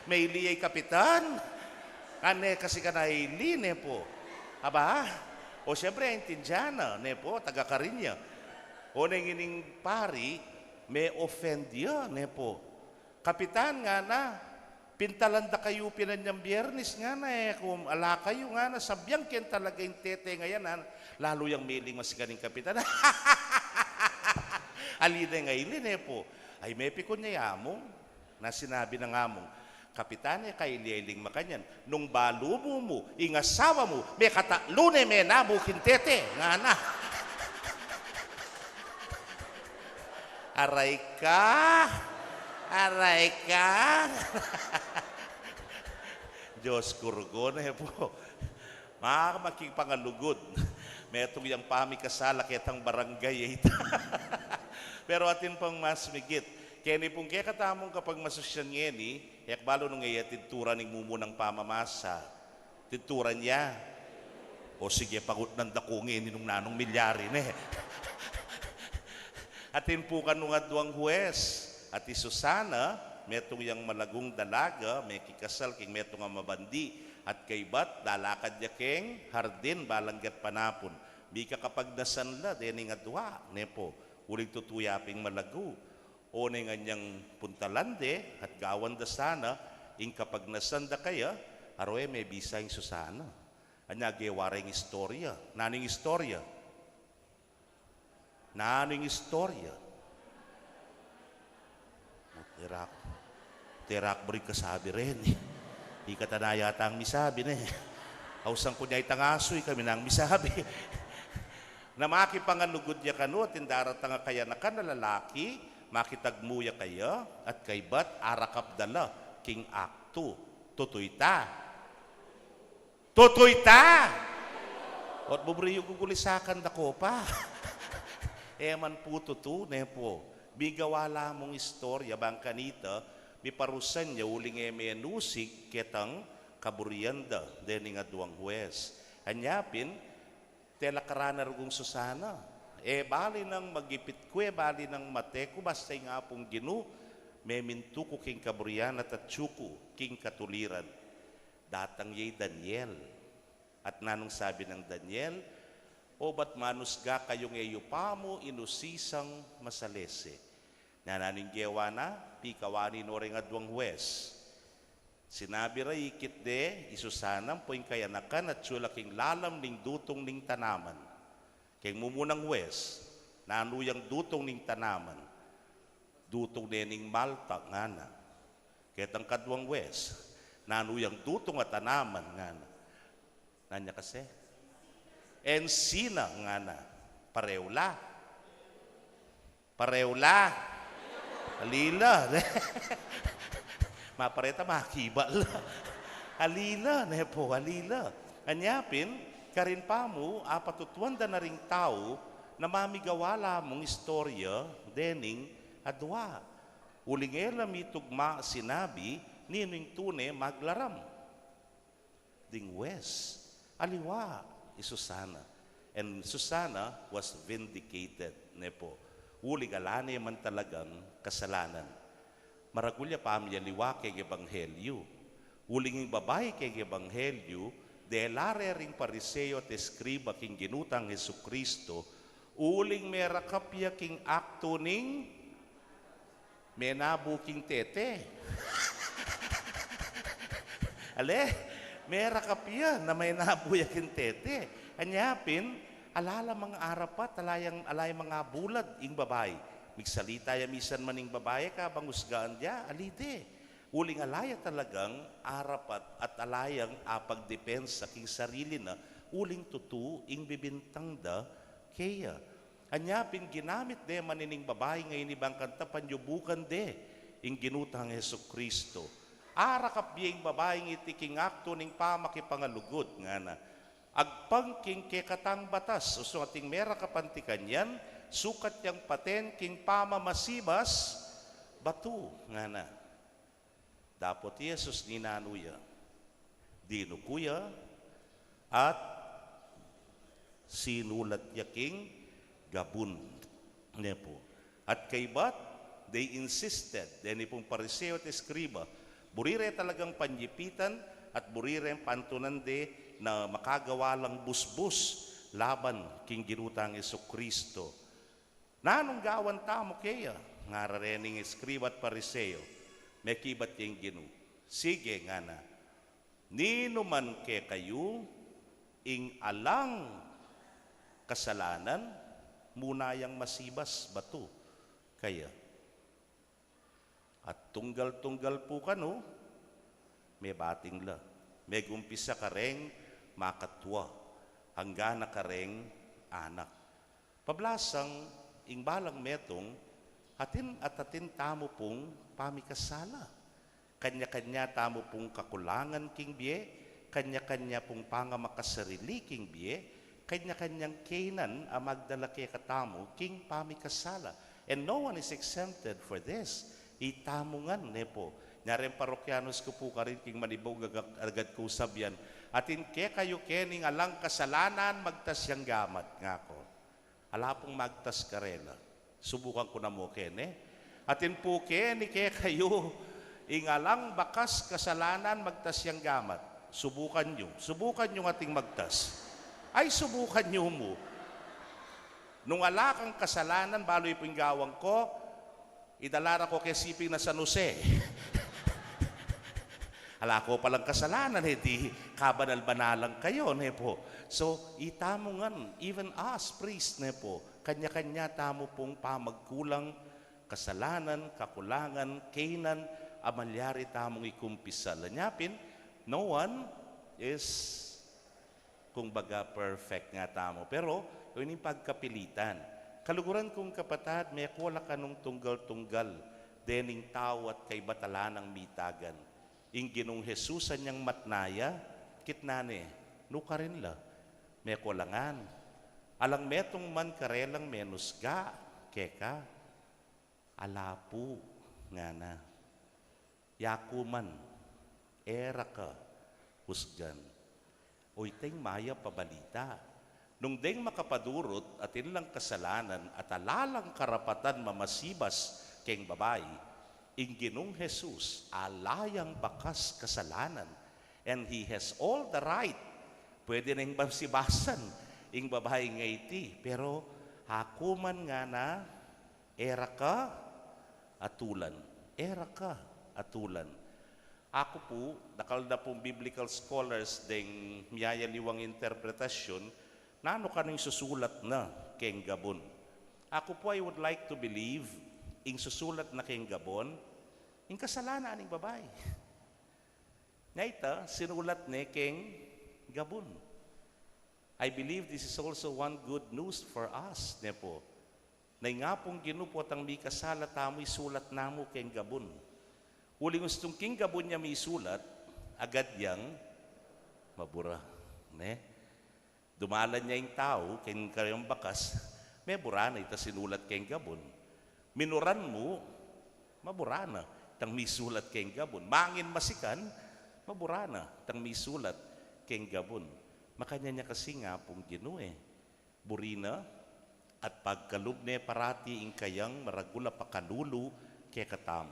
May liyay kapitan. Ane kasi ka na ili, nepo. Aba, o siyempre, intindyana, nepo, taga-Karinya. O nangining pari, may offend ya, nepo. Kapitan nga na, pintalanda kayo pinanyang biyernes nga na kung ala kayo nga na, sabyang ken talaga yung tete ngayon, lalo yung mailing masikaning kapitan. Alina nga ili, nepo. Ay, may pikon niya among, na sinabi ng among, Kapitane kay liling makanyan, nung balumo mo, ingasawa mo, may katalune may nabukin tete, nga na. Aray ka, aray ka. Diyos kurgo na po. Makakamakingpangalugod. May itong yung pamikasala kitang barangay. Pero atin pang mas migit. Kaya ni pong kaya katamong kapag masusyan niya ni, balo nung iya tintura ng mumunang pamamasa. Tintura niya. O sige, pagut ng dakungin nung nanong milyarin Atin po kanong adwang huwes. At Susana, metong yang malagong dalaga, may kikasal king metong nga mabandi. At kay Bat, lalakad niya king hardin, balanggat panapon. Bika kapag nasanla, dening adwa, nepo, uling tutuyaping malago. O na nga niyang puntalande at gawan da sana, ing kapag nasanda kaya, aroe may bisa yung Susana. Anya gewaring istorya. Naning istorya? Naning istorya? Tirak beri kasabi rin. Ikata na yata ang misabi na Hausang ko niya itangasoy kami na ang misabi. Na makipanganugod niya kano, tindarat nga kaya na ka na lalaki, makitagmuya kaya at kay Bat arakap dala king akto tutoy ta at bubriyo gugulisakan dako pa eman po tutu nepo bigawala mong istorya bang kanita mi parusan niya uling menusik ketang kaburianda dening aduang huwes anyapin telakaranar kung Susana bali nang magipit ko, bali nang mate ko, basta nga pong ginu, may mintu ko king kabriyan at atsuko, king katuliran. Datang yay Daniel. At nanong sabi ng Daniel, o ba't manusga kayong eyupamo, inusisang masalese. Nananing gewa na, pikawani no ring adwang huwes. Sinabi ra ikit de, isusanam po yung kayanakan at sulaking lalam ning dutong ning tanaman. Kaya mumunang huwes, nanuyang dutong ning tanaman, dutong nening Malta nga na. Kaya tang kadwang huwes, nanuyang dutong at tanaman nga na. Nanya kasi? Ensina nga na. Parewla. Alila. Mapareta makibal. Alila. Nepo, alila. Anyapin, karin pa mo, apatutuan da na ring tao na mamigawala mong istorya dening adwa. Ulingela mitugma sinabi, nining tune maglaram. Ding wes, aliwa, Susana. And Susana was vindicated, nepo. Uligalane man talagang kasalanan. Maragulya pamilya liwa kay Ebanghelyo. Ulinging babae kay Ebanghelyo, delare ring pariseo at eskriba king ginutang Jesucristo, uling merakapya king akto ning menabu king tete. Ale, merakapya na may nabuya king tete. Anyapin, alala mga arapat, alay mga bulad ing babae. Migsalita ya misan maning babae ka, bangusgaan dia, alide. Uling alaya talagang arapat at alayang apagdepensa king sarili na uling tutu ing bibintang da kaya. Anyapin ginamit de manining babae ngayon ibang kanta panyubukan de ing ginutang Hesus Kristo. Ara kapyeng babaeng itiking akto ning pamakipangalugod nga na. Agpangking kekatang batas, uso ating mera kapantikan yan, sukat yang paten king pamamasibas, batu nga na. Dapot Yesus ni nanuya, dinukuya, at sinulat yaking gabun. Nepo. At kaybat, they insisted, deni pong pariseo at eskriba, burire talagang panyipitan at burire pantunan de na makagawa lang busbus laban king ginutang Jesucristo. Nanong gawan tamo kaya, nga rarening eskriba at pariseo, may kibat yung ginu. Sige nga na, nino man ke kayo, ing alang kasalanan, muna yang masibas batu kaya. At tunggal-tunggal po kano, may bating la. May gumpisa kareng makatwa, hanggang na kareng anak. Pablasang, ing balang metong, atin tamo pong pamikasala. Kanya-kanya tamo pong kakulangan king biye, kanya-kanya pong pangamakasarili king biye, kanya-kanyang kainan ang magdala kay katamo king pamikasala. And no one is exempted for this. Itamungan nepo. Nyareng parokyanos ko po karin king manibog agad ko sabyan. Atin ke kayo kening alang kasalanan magtas yang gamat nga ko. Ala pong magtas karela. Subukan ko na mo kene. Atin po keni ke kayo ing alang bakas kasalanan magtas yang gamat. Subukan nyo. Subukan nyo ating magtas. Ay subukan nyo mo. Nung ala kang kasalanan, baloy po yung gawang ko, idalara ko kay siping na San Jose. Ala ko palang kasalanan, hindi kabanal-banalang kayo, ne po. So, itamungan, even us, priest, ne po, kanya-kanya tamo pong pamagkulang, kasalanan, kakulangan, kainan, amalyari tamong ikumpisa. Lanyapin, no one is, kung baga, perfect nga tamo. Pero, yun yung pagkapilitan. Kaluguran kong kapatad, may kuwala ka nung tunggal-tunggal, dening tao at kay batalanang mitagan. Ing ginong Jesusan niyang matnaya, kitnane, nuka rin la, may kulangan. Alang metong man karelang menos ga, keka, alapu, nga na. Yakuman, era ka, husgan. Uy, ting maya pabalita. Nung ding makapadurot at ilang kasalanan at alalang karapatan mamasibas keng babae, ing ginong Jesus alayang bakas kasalanan, and He has all the right. Pwede nang masibasan ing babae nga iti, pero hakuman nga na era ka atulan. Era ka atulan. Ako po, nakal na pong biblical scholars ding miyayaliwang interpretasyon, nano ka nang susulat na keng Gabon. Ako po, I would like to believe ing susulat na keng Gabon, ing kasalanan ng babae. Ngaita, sinulat ni keng Gabon. I believe this is also one good news for us, nepo. Na nga pong ginupot ang may kasala tamo isulat namo keng Gabon. Uling gustong king Gabon niya may isulat, agad yang mabura. Ne? Dumalan niya yung tao, keng karyong bakas, may burana, ita sinulat keng Gabon. Minuran mo, maburana, tang misulat keng Gabon. Mangin masikan, maburana, tang misulat keng Gabon. Makanya niya kasi nga pong ginue. Burina, at pagkalubne parati ing kayang maragula pakanulu kay katam.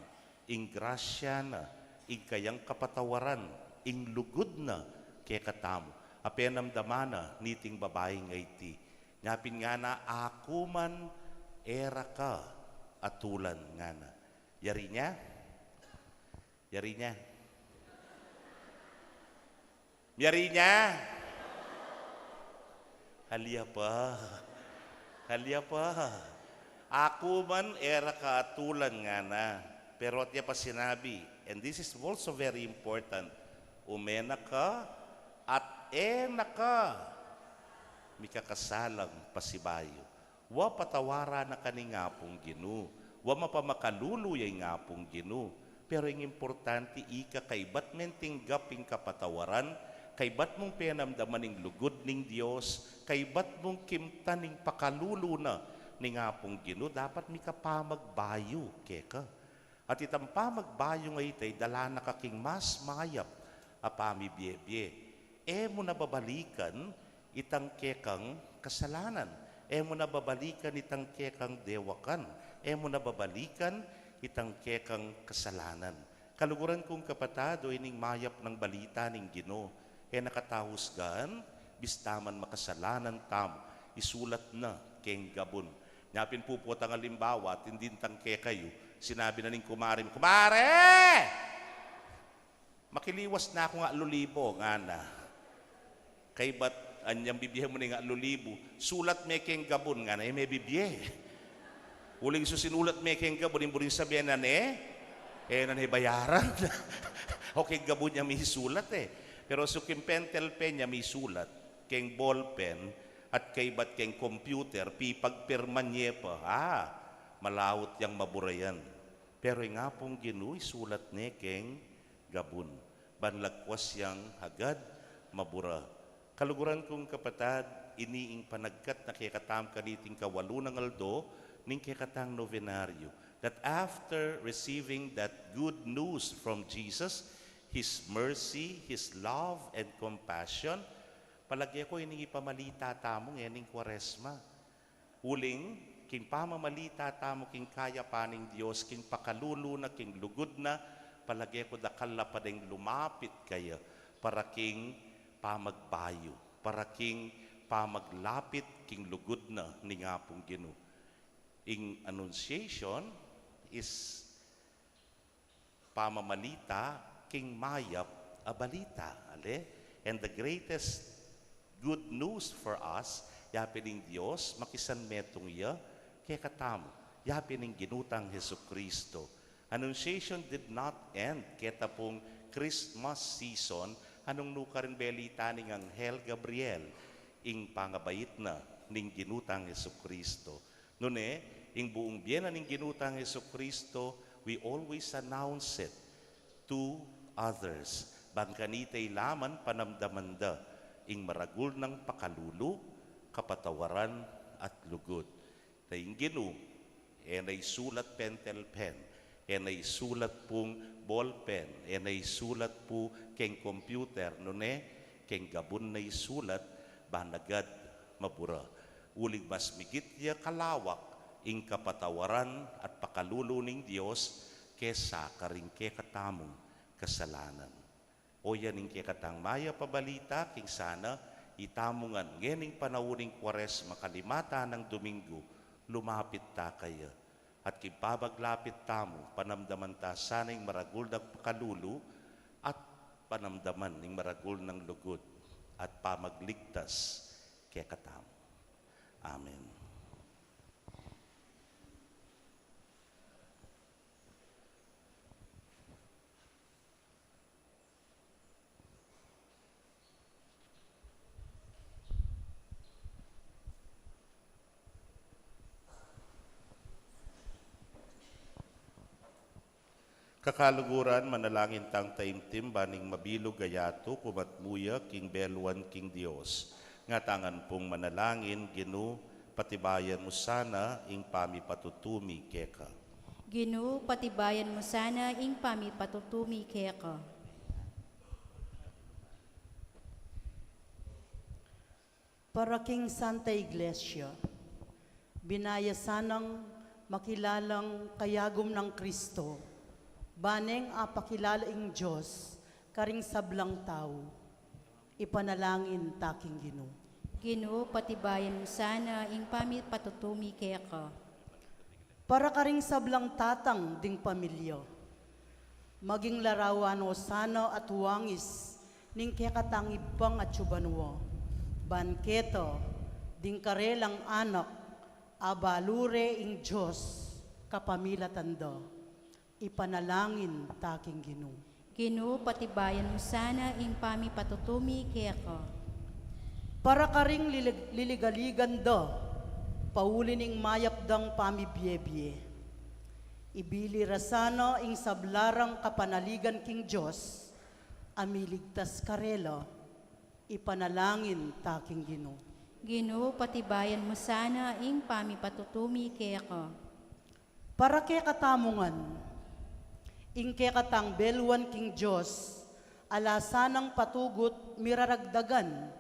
Ing grasya na, ing kayang kapatawaran, ing lugod na kay katam. Apenamdamana niting babae nga iti. Ngapin nga na, ako man era ka atulan nga na. Yari niya? Yari niya? Yari niya? Halya pa. Halya pa. Ako man era ka atulan nga na. Pero at pa sinabi, and this is also very important, umena ka at ena ka, mikakasalang pasibayo. wa patawara na kani nga pong Ginoo. Wa mapamakaluluyay nga pong Ginoo. Pero ang importante, ika kay ba't menting gaping kapatawaran, kay ba't mong penamdaman ng lugod ng Diyos, kay ba't mong kimtan ng pakaluluna ni nga pong Ginoo, dapat mi kapamagbayo, keka. At itang pamagbayo ngay tay, dala na kaking mas mayap, apami biye-biye. Mo nababalikan itang kekang kasalanan. Mo nababalikan itang kekang dewakan. Mo nababalikan itang kekang kasalanan. Kaluguran kong kapatado, ining mayap ng balita ning Ginoo. Nakatahusgan, bistaman makasalanan tam, isulat na keng gabon. Nyapin po po ang alimbawa at hindi tang kayo. Sinabi na ning kumarim, Kumare! Makiliwas na ako nga lulibo, nga na. Kay ba't anyang bibihe mo nga lulibo? Sulat me keng gabon, nga na, may bibihe. Huling susinulat me keng gabon, imburing sabihan na nanay bayaran. Okay, gabon niya may sulat Pero sukim pentel pen niya may sulat, keng ball pen, at kay ba't keng computer, pipagpirman niya pa. Malawot yang maburayan. Pero nga pong Ginoo, sulat ni keng gabon. Banlagwas yang hagad mabura. Kaluguran kong kapatad, iniing panagkat na kikatam kaniting kawalo ng aldo, ning kikatang novenaryo. That after receiving that good news from Jesus, His mercy, His love, and compassion, palagi ko iningi pamalita tamong ening Kwaresma. Uling, king pamamalita tamo king kaya paning Diyos, king pakalulu na, king lugod na, palagi ko dakala pa ding lumapit kaya para king pamagbayo, para king pamaglapit, king lugod na ni nga pong Ginoo. In Annunciation is pamamalita king mayap a balita. And the greatest good news for us, yapining Diyos, makisan metong iya, kaya katamo, yapining ginutang Hesu Kristo. Annunciation did not end, kaya pong Christmas season, anong nukarin belita ning Anghel Gabriel, ing pangabayit na ning ginutang Hesu Kristo. Nune, ing buong biyena ning ginutang Hesu Kristo, we always announce it to others. Bangkanitay laman panamdamanda, ing maragul ng pakalulu, kapatawaran at lugod. Tayong Ginoo, ay sulat pentel pen, ay sulat pong ball pen, ay sulat po keng computer, keng gabon na sulat, banagad mabura. Ulig mas migit kalawak, ing kapatawaran at pakalulu ning Diyos kesa karing katamong kasalanan. O yan ing katang maya pabalita, king sana itamungan ngening panawuning Kwaresma kalimata ng Domingo, lumapit ta kaya. At kipabaglapit tamo, panamdaman ta sana'y maragul ng pakalulu at panamdaman ng maragul ng lugod at pamagligtas kaya katamo. Amen. Kakaluguran, manalangin tang taimtim, baning mabilog gayato, kumatmuya, king beluan, king Dios. Nga tangan pong manalangin, Ginoo, patibayan mo sana, ing pami patutumi keka. Ginoo, patibayan mo sana, ing pami patutumi keka. Para king Santa Iglesia, binaya sanang makilalang kayagom ng Kristo, baneng apakilala ing Diyos, karing sablang tao, ipanalangin taking Ginoo. Ginoo, patibayan mo sana, ing pami patutumi keka. Para karing sablang tatang ding pamilya, maging larawan o sana at wangis, ning kekatang ibang at subanwa, banketo, ding karelang anak, abalure ing Diyos, kapamila tanda, ipanalangin taking Ginoo. Ginoo, patibayan mo sana, ing pami patutumi keka. Para karing liligaligan da, pauli ning mayapdang pamibiyebye. Ibili rasano ing sablarang kapanaligan king Diyos, amiligtas karelo, ipanalangin taking Ginoo. Ginoo, patibayan mo sana ing pamipatutumi kaya ko. Para kay katamungan, ing kay katang belwan king Diyos, alasanang patugot miraragdagan,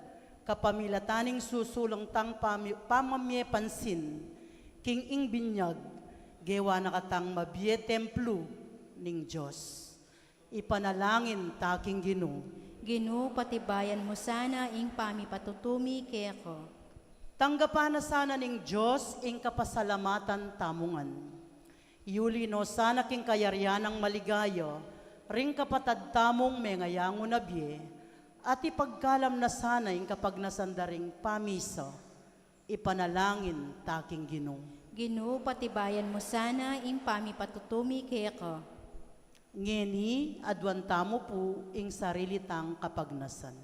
kapamilataning susulong tang pamamye pansin, king ing binyag, gewa na katang mabye templo ning Diyos. Ipanalangin taking Ginoo. Ginoo, patibayan mo sana ing pamipatutumi kaya ko. Tanggapan na sana ning Diyos ing kapasalamatan tamungan. Yuli no sana king kayaryanang maligayo, ring kapatad tamong mengayango na biye, at ipagkalam na sana ing kapag nasandaring pamiso, ipanalangin taking Ginoo. Ginoo, patibayan mo sana ing pamipatutumi kaya ko. Ngeni, adwantamo po ing sarilitang kapagnasan.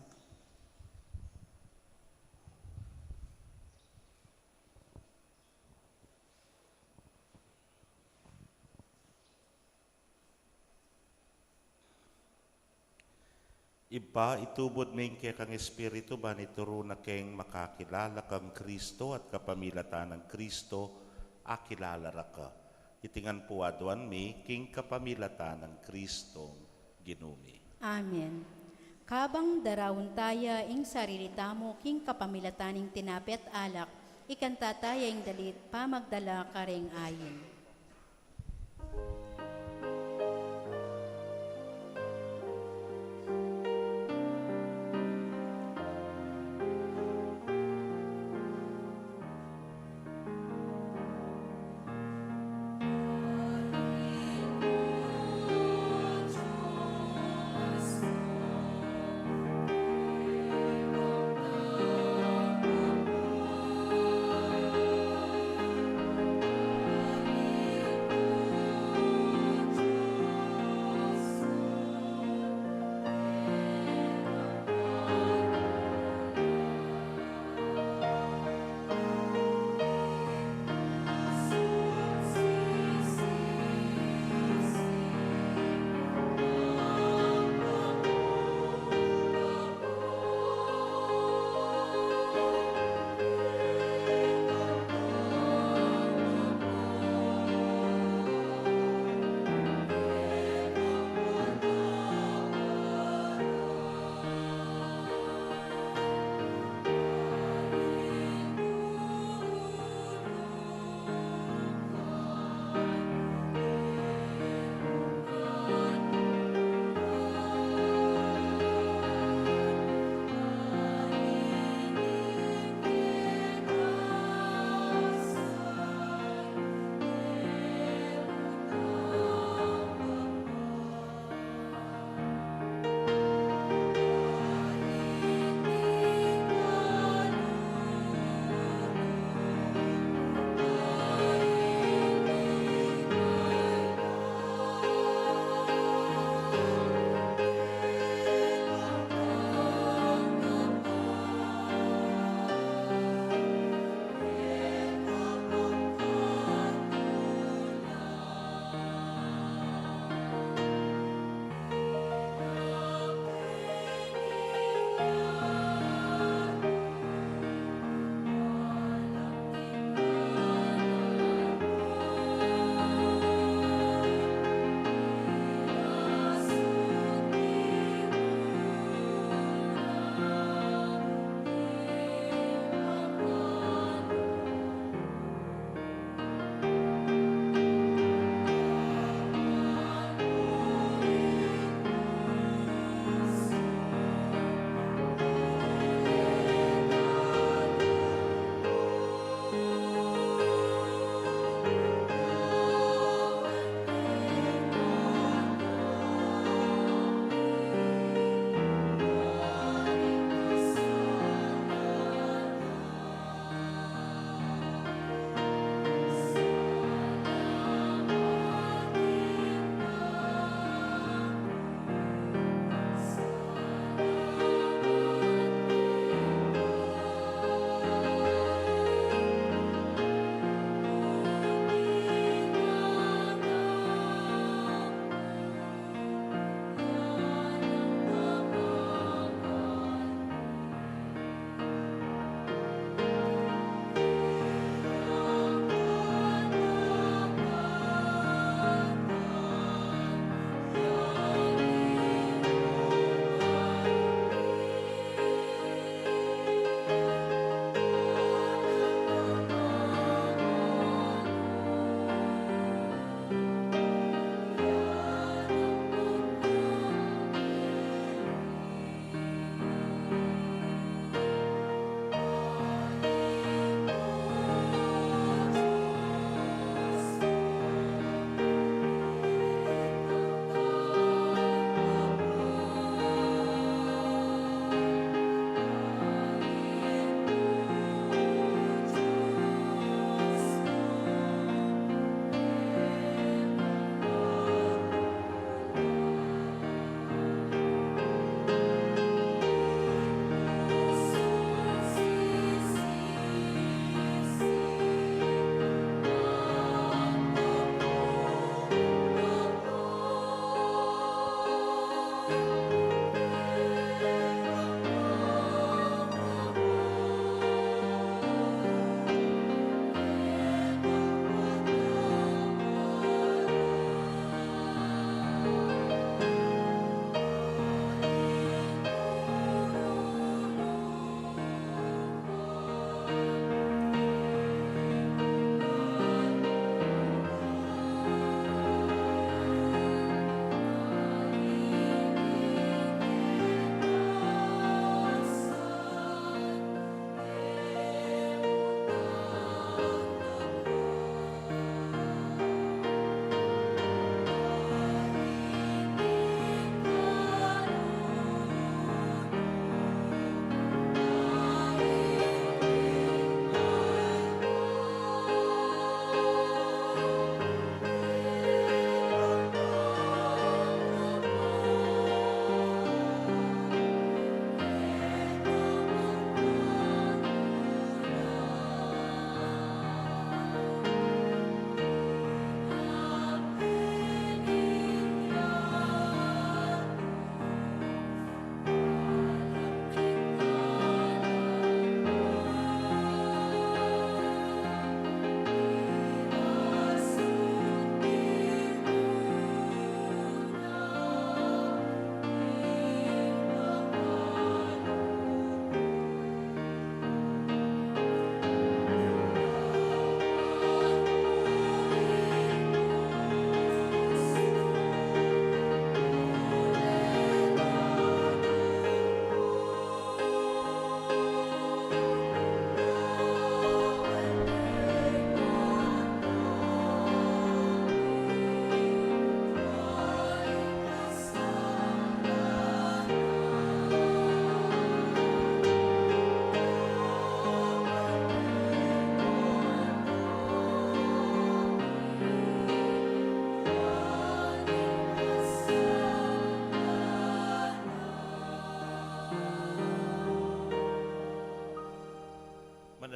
Iba itubod ning kay kang Espiritu ba nituro na keng makakilala kang Kristo at kapamilatan ng Kristo, akilala ra ka. Itingan po adwan mi king kapamilatan ng Kristo, Ginumi. Amen. Kabang darawon taya ing sarilita mo king kapamilataning tinapi at alak, ikanta taya ing dalit pamagdala kareng ayin.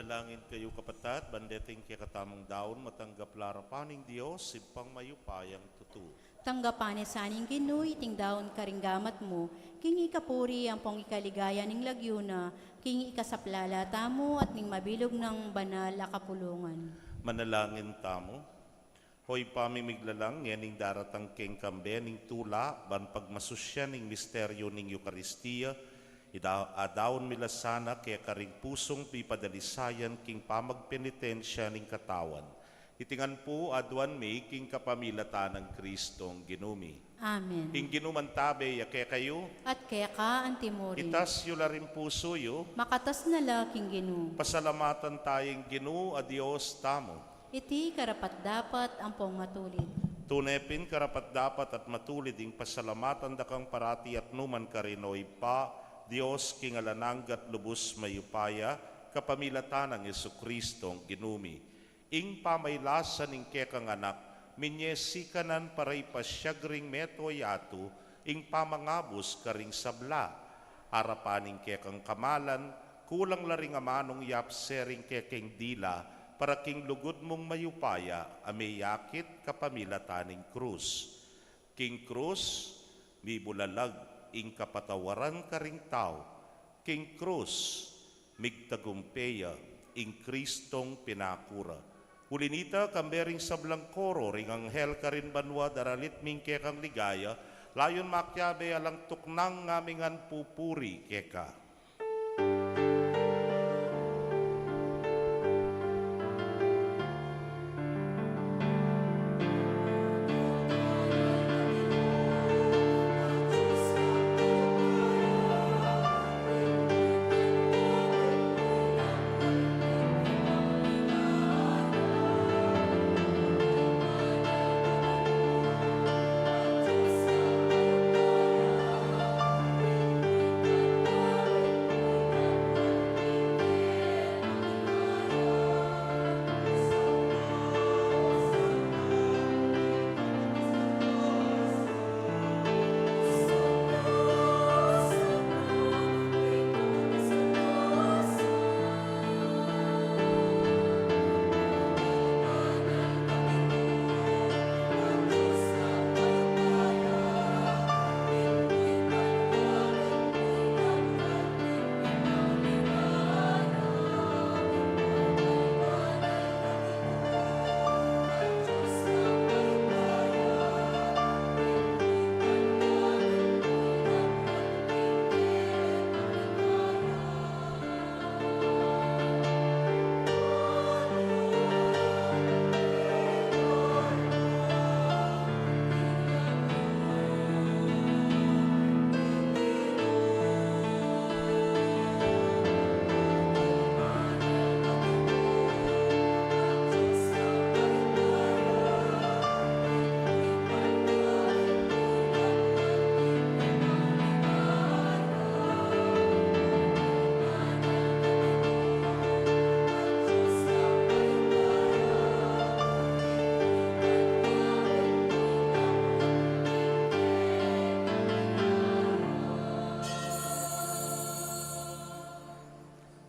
Manalangin kayo kapatat, bandeting kay katamong daon, matanggap larapaning Diyos, sipang mayupayang tutu. Tanggapan ni saning Ginoy, iting daon karinggamat mo, king ikapuri ang pong ikaligaya ning lagyuna, king ikasaplala tamo at ning mabilog ng banal a kapulungan. Manalangin tamo. Hoy pamimiglalang yaning daratang keng kambe ning tula, ban pagmasusya ning misteryo ning Eukaristiya, adaon milasana kaya karing pusong pipadalisayan king pamagpenitensya ning katawan. Itingan po aduan may king kapamilatan ng Kristong ginumi. Amen. King ginumantabe yake kayo, At kaya ka, Antimori, itas yu laring puso yu, makatas na laking Gino, pasalamatan tayong ginu a Diyos tamo. iti karapat dapat ang pong matulid. Tunepin karapat dapat at matulid ing pasalamatan dakang parati at numan karinoy pa, Diyos king alananggat lubos mayupaya, kapamilatan ng Jesukristong ginumi. Ing pamaylasan ing kekang anak, minyesikanan paray pasyagring metoyatu, ing pamangabos karing sabla. Harapaning kekang kamalan, kulang laring amanong yapsering kekeng dila, para king lugod mong mayupaya, ameyakit kapamilataning krus. King krus, mibulalag, ing kapatawaran karing tao. King krus, migtagumpeya, ing Kristong pinakura. Ulinita kambering sablang koro ring anghel karin banwa daralit ming kekang ligaya, layon makyabe alang tuknang ngamingan pupuri keka.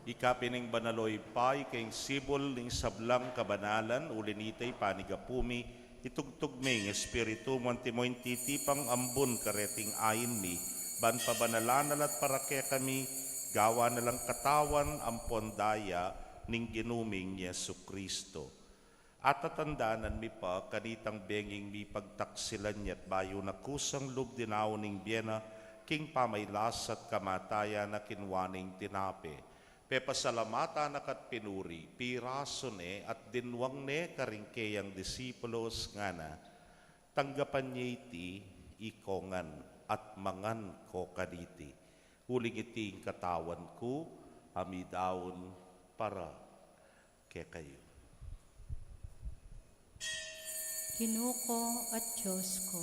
Ikapining banaloy pay kayong sibol ning sablang kabanalan, ulinitay panigapumi, itugtugming espiritu montimoy titipang ambon kareting ayin mi, ban pabanalanan at parake kami, gawa na lang katawan ampon daya ning ginuming Yesu Kristo. At tatandanan mi pa kanitang benging mi pagtaksilan niya't bayo na kusang lubdinaw ning biyena, king pamaylas at kamataya na kinwaning tinape. Pepasalamata nakat pinuri, piraso ne at dinwang ne karingkeyang disipulos nga na, tanggapan niya iti ikongan at mangan ko kaditi. Huling iti katawan ko, amidaon para kay kayo. Ginoo ko at Diyos ko,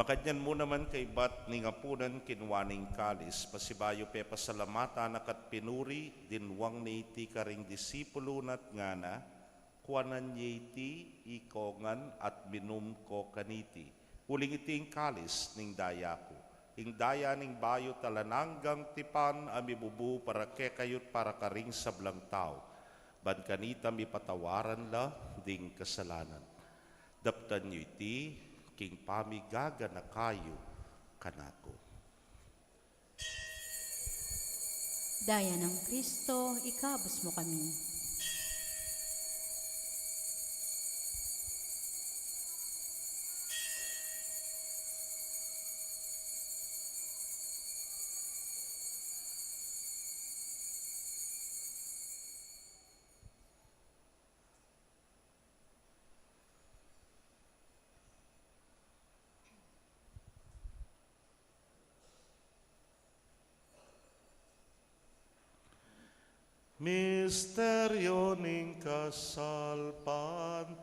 Makadyan mo naman kay bat ni ngapunan kinwaning kalis, pasibayo pe pasalamatan akat pinuri, dinwang ni iti karing disipulo nat ngana, kuanan iti ikongan at minum ko kaniti. Uling iting kalis ning daya ko. Ing daya ning bayo talananggang tipan amibubu para kekayot para karing sablang tao. Ban kanita mi patawaran la ding kasalanan. Daptan nyo iti king pamigaga na kayo kanako. Daya ng Kristo, ikabos mo kami. Misteryo ning kasal pantayanan.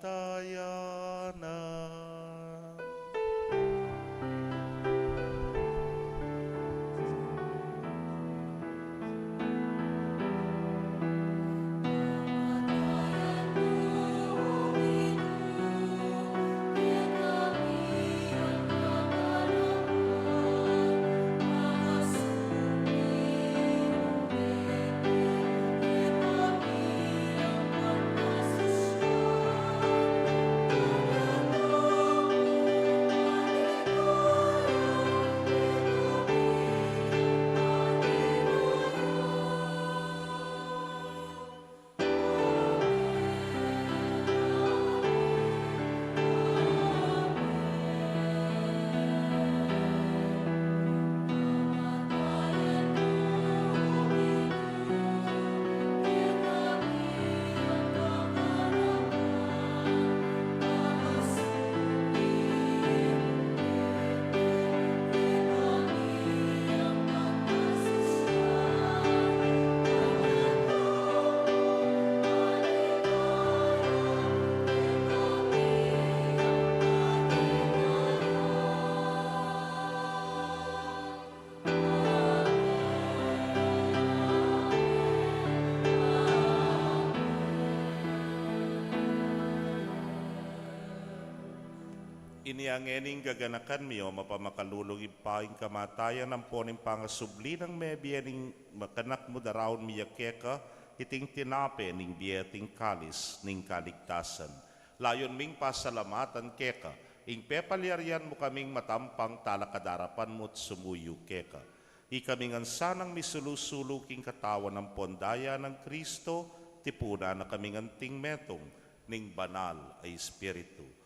Iniangening gaganakan miyo mapamakalulog ipaing kamatayan ng poning pangasubli ng mebiyaning makanak mo darawon miyakeka iting tinape ning biyating kalis ning kaligtasan. Layon ming pasalamatan keka, ing pepalyarian mo kaming matampang talakadarapan mo't sumuyo keka. Ikamingan sanang misulusulo king katawan ng pondaya ng Kristo, tipuna na kaming anting metong ning banal ay Espiritu.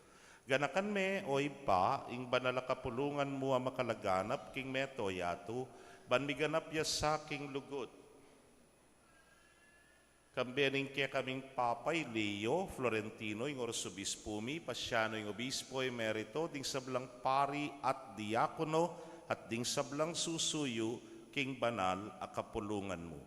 Ganakan me oy pa, ing banala kapulungan mo ang makalaganap king meto yato, banmiganap ya sa king lugot. Kambening kaya kaming papay Leo Florentino, ing orsobispumi, pasyano ing obispo emerito, ding sablang pari at diakono, at ding sablang susuyo, king banal a kapulungan mo.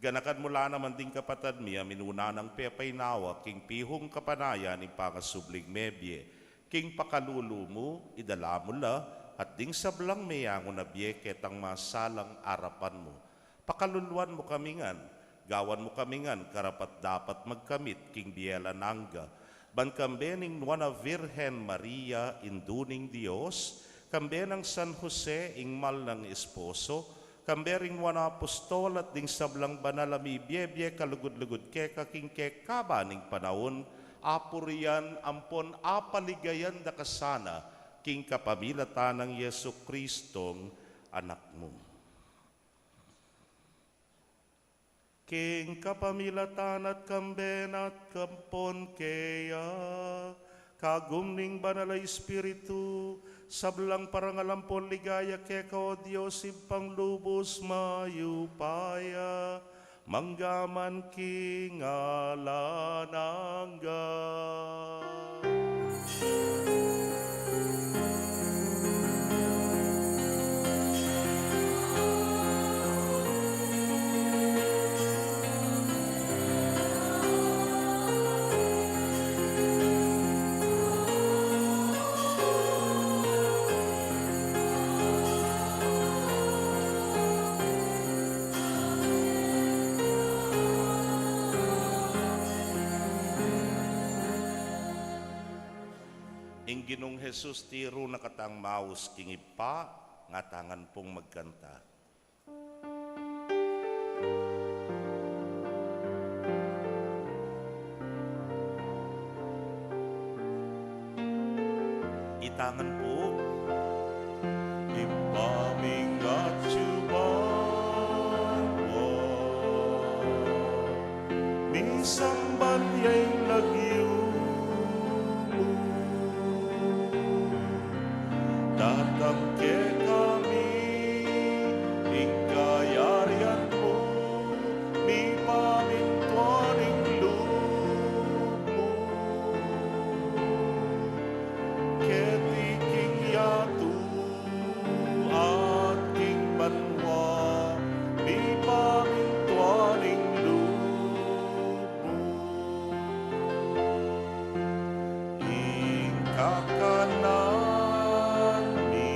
Ganakan mula naman ding kapatad miya, minuna ng pepay nawa, king pihong kapanayan, ing pangasubling mebye, king pakalulu mo, idala mo la, at ding sablang mayango na biye ketang masalang arapan mo. Pakaluluan mo kamingan, gawan mo kamingan, karapat dapat magkamit, king biela nangga. Ban kambening nuana Virgen Maria, induning Dios, kambenang San Jose, ingmal ng esposo, kambering nuana apostol at ding sablang banalami, biye kalugod-lugod keka, king kekaba ning panahon, apurian ampon apaligayan da kasana king kapamilatan ng Yesu Kristong anak mo. King kapamilatan at kamben at kampon kaya kagumning banal ay Espiritu sablang parangalampon ligaya keka o Diyos ipang lubos mayupaya manggaman king alanangga. ing Ginong Jesus tiro nakatang maus king ipa, nga tangan pong magkanta. Itangan po. Ipaming at yuban mo, minsan banyay lagyo mo, datang ke kami, ingkayarian mo, mi pamintuaring loob mo, ketiking yatu at king banwa, mi pamintuaring loob mo, ing kakanan mi,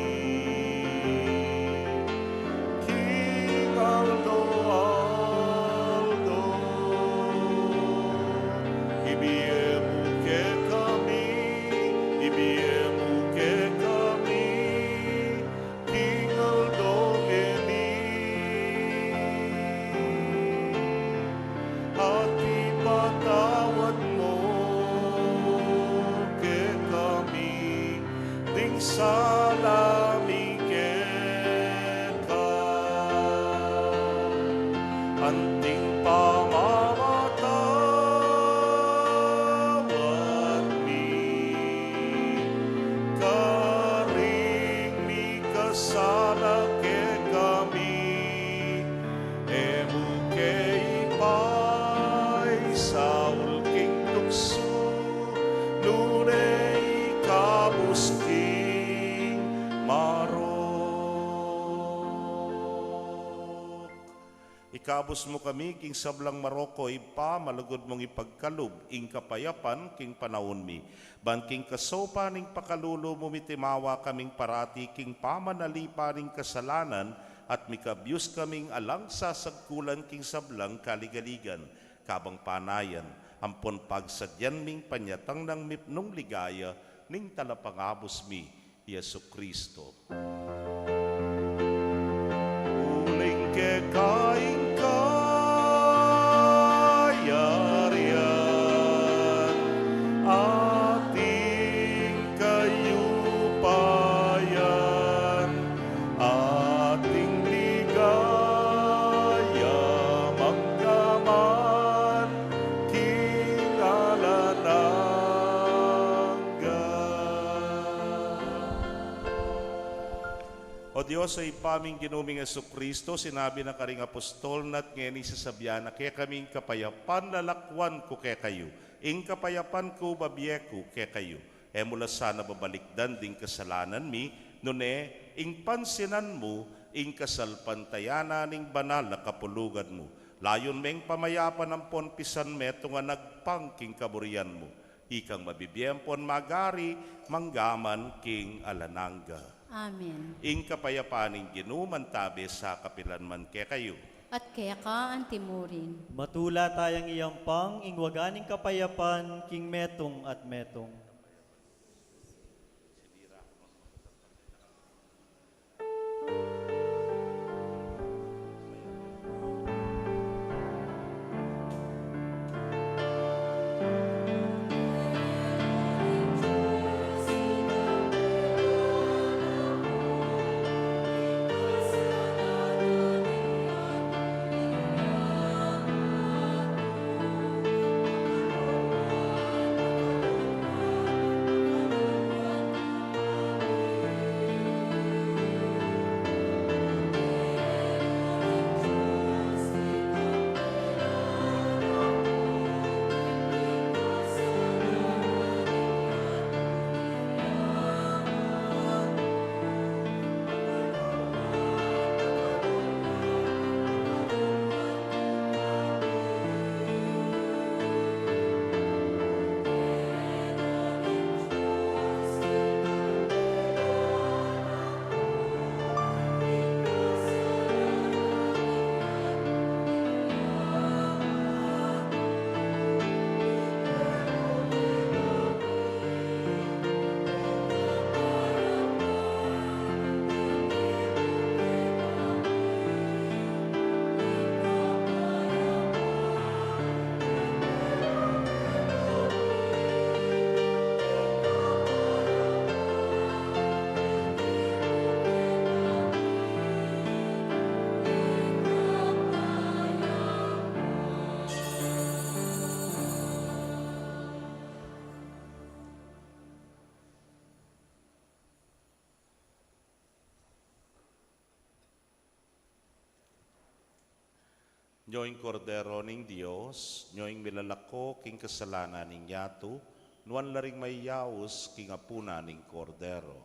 King Aldo Aldo, ibiemu ke kami, ibiemu ke kami, King Aldo Emi, at ipatawad mo ke kami, ding salami ke ka, anting pamamatawad mi, karing mi kasala ke kami, emu ke ipay saul king tukso, nunay kabus king marok. Ikabos mo kami king sablang Maroko ipa malugod mong ipagkalub ing kapayapan king panahon mi. Ban king kasopa ning pakalulo mo mitimawa kaming parati king pamanalipa ning kasalanan at mikabyus kaming alang sasagkulan king sablang kaligaligan. Kabang panayan, ampon pagsadyan ming panyatang ng mipnong ligaya ning talapangabos mi, Yesu Kristo. Uling ke kaing kayarian, ating kayupayan, ating ligaya magkaman, King Alanangga. O Diyos, ay paming ginuming Jesucristo, sinabi na karing apostol na't ngeni sasabyan na kaya kaming kapayapan lalakwan ko kaya kayo. Ing kapayapan ko babiye ko kaya kayo. E mula sana babalikdan ding kasalanan mi, nune, ing pansinan mo, ing kasalpantayana ning banal na kapulugan mo. Layon meng pamayapan ang ponpisan meto nga nagpangking kaburian mo. Ikang mabibiyempon magari, manggaman king Alanangga. Amen. Ing kapayapaning ginuman tabi sa kapilanman ke kayo. At kaya ka ang timurin. Matula tayang iyampang ingwaganing kapayapan king metong at metong. Nyoing kordero ning Dios, nyoing milalako king kasalanan ning yato, nuan laring may yaos king apuna ning kordero.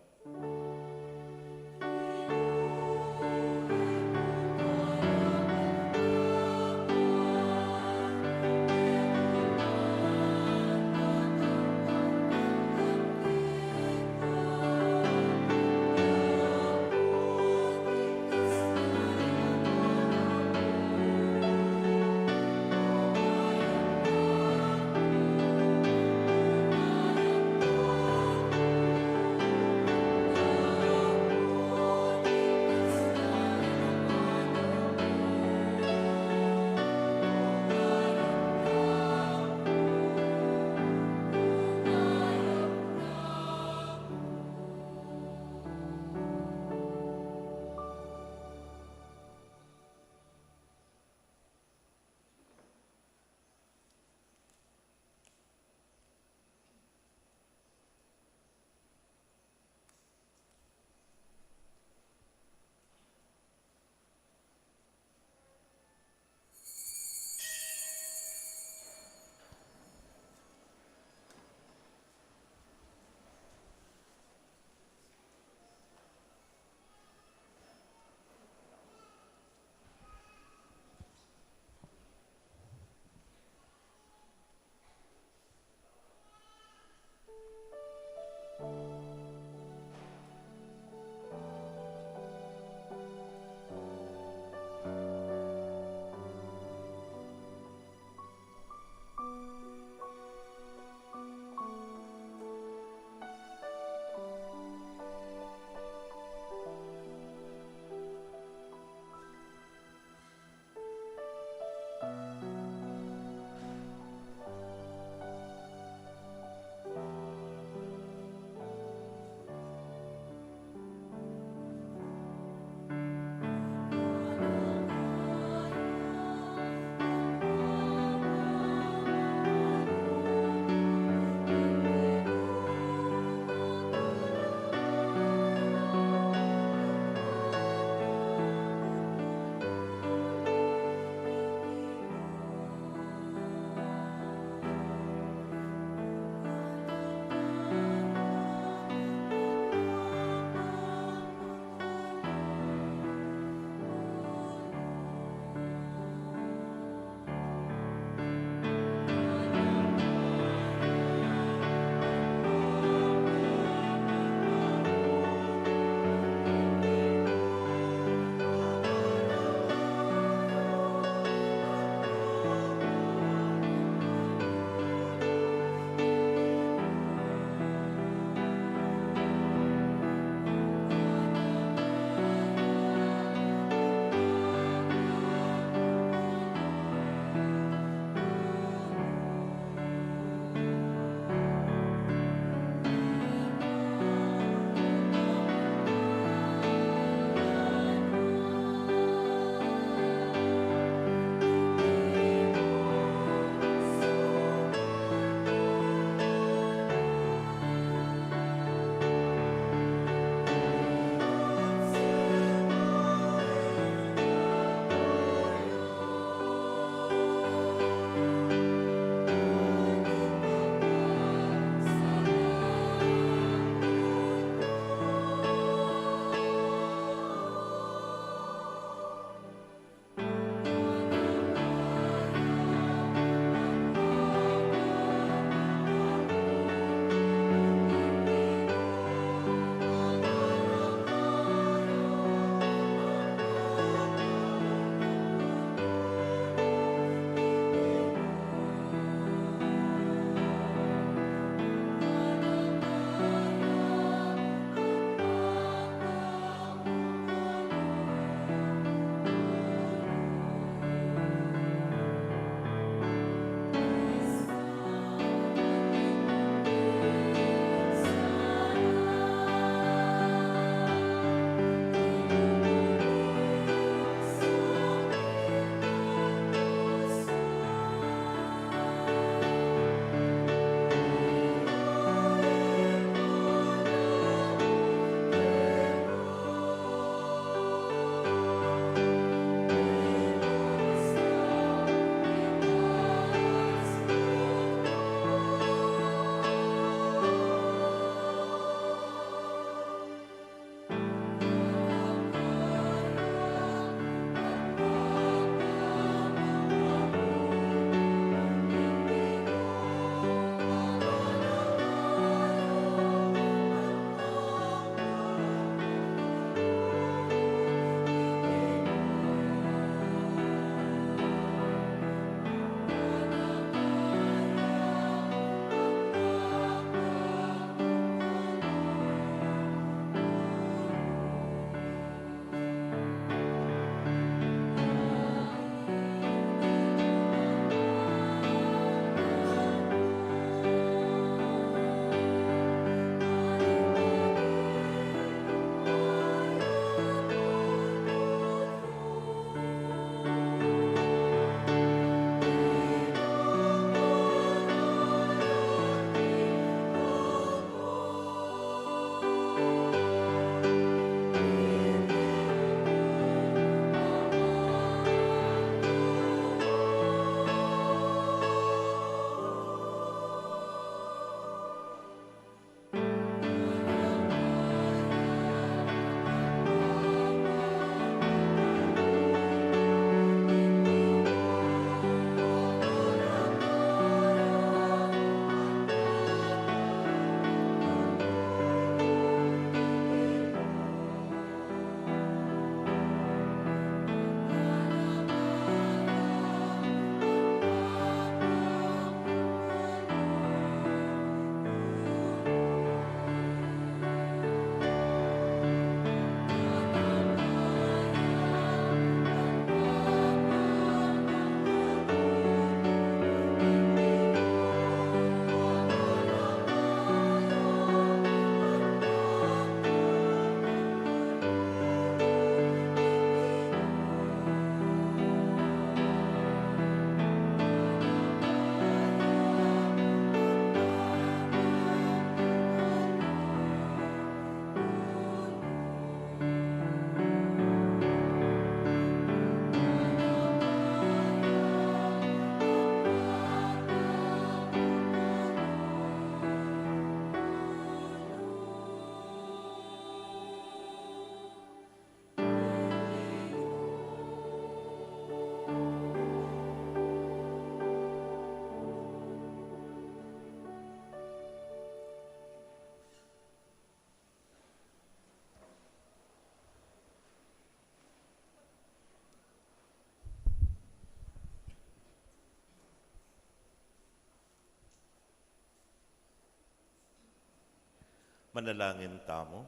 Manalangin tamo.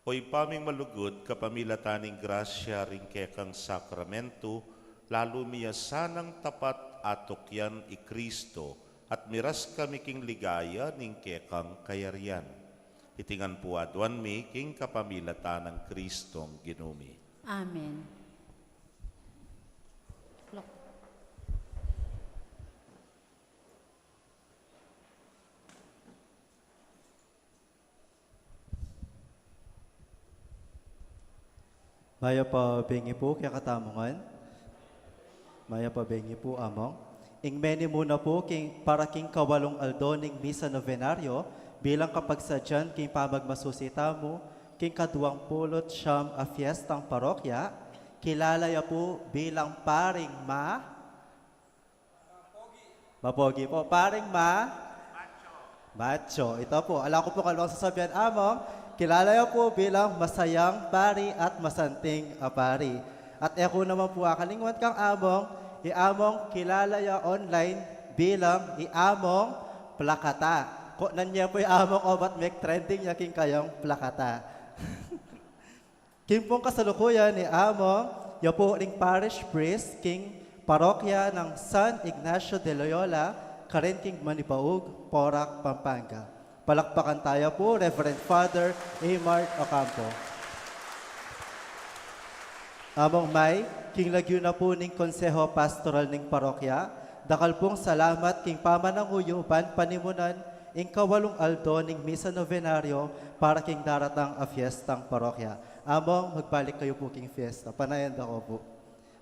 Hoy paming malugod, kapamilataning grasya ring kekang sakramento, lalo miyasanang tapat atok yan i Kristo, at miras kami king ligaya ning kekang kayaryan. Itingan po adwan mi king kapamilatan ng Kristong ginumi. Amen. Maya pa bengi po kaya katamungan. Maya pa bengi po among. Ingmeni muna po king para king kawalong aldoning misa novenaryo bilang kapagsadyan king pamagmasusita mo king kaduwang pulot siyam a fiestang parokya. Kilala ya po bilang paring Mapogi po. Paring Macho. Ito po. Alam ko po kalawang sasabihan among. Kilala niyo po bilang masayang pari at masanting pari. At ako naman po kalingwan kang among, iamong kilala niya online bilang iamong plakata. Kung nanya po iamong obat make trending niya king kayong plakata. King pong kasalukuyan ni among, yo po ring parish priest king parokya ng San Ignacio de Loyola, Karen king Manipaug, Porac, Pampanga. Palakpakan tayo po, Reverend Father Amart Ocampo. Among may, king lagyo na po ning konseho pastoral ning parokya, dakal pong salamat king pamananguyuban panimunan ing kawalong aldo ning misa novenaryo para king daratang a fiestang parokya. Among, magbalik kayo po king fiesta. Panayan ako po.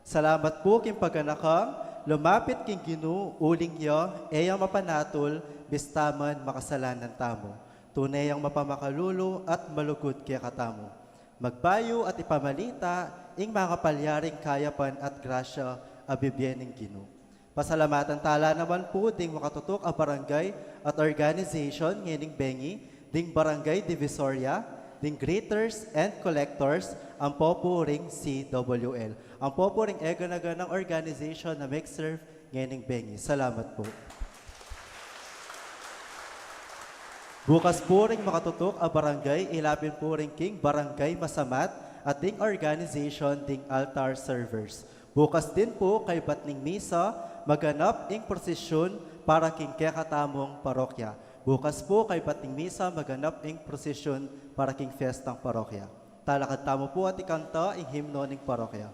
Salamat po king paganakang, lumapit king Ginoo uling yo, eyang mapanatul, bistaman makasalanan tamo. Tunay ang mapamakalulo at malugod kaya katamo. Magbayo at ipamalita, ing mga palyaring kayapan at grasya abibyening Ginoo. Pasalamatan tala naman po ding makatutok ang barangay at organization ngining bengi, ding barangay divisoria, ding greeters and collectors, ang popuring CWL. Ang popuring eganaganang organization na make serve ngining bengi. Salamat po. Bukas po rin makatutok ang barangay, ilapin po rin king barangay masamat at ding organization ding altar servers. Bukas din po kay Batning Misa, maganap ing prosesyon para king kekatamong parokya. Bukas po kay Batning Misa, maganap ing prosesyon para king fiestang parokya. Talakad tamo po at ikanta ing himno ning parokya.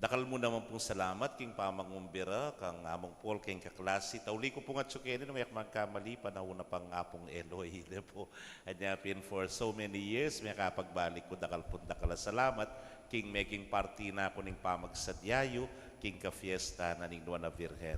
Dakal mo naman pong salamat king pamangumbira kang among Paul king kaklase. Tauli ko po nga tsukeni na may magkamali panahon pang apong Eloy. Di po. Anyapin for so many years may kapagbalik ko dakal po dakala salamat king making party na ako ning pamagsadyayo king ka-fiesta na ning Nuana Virgen.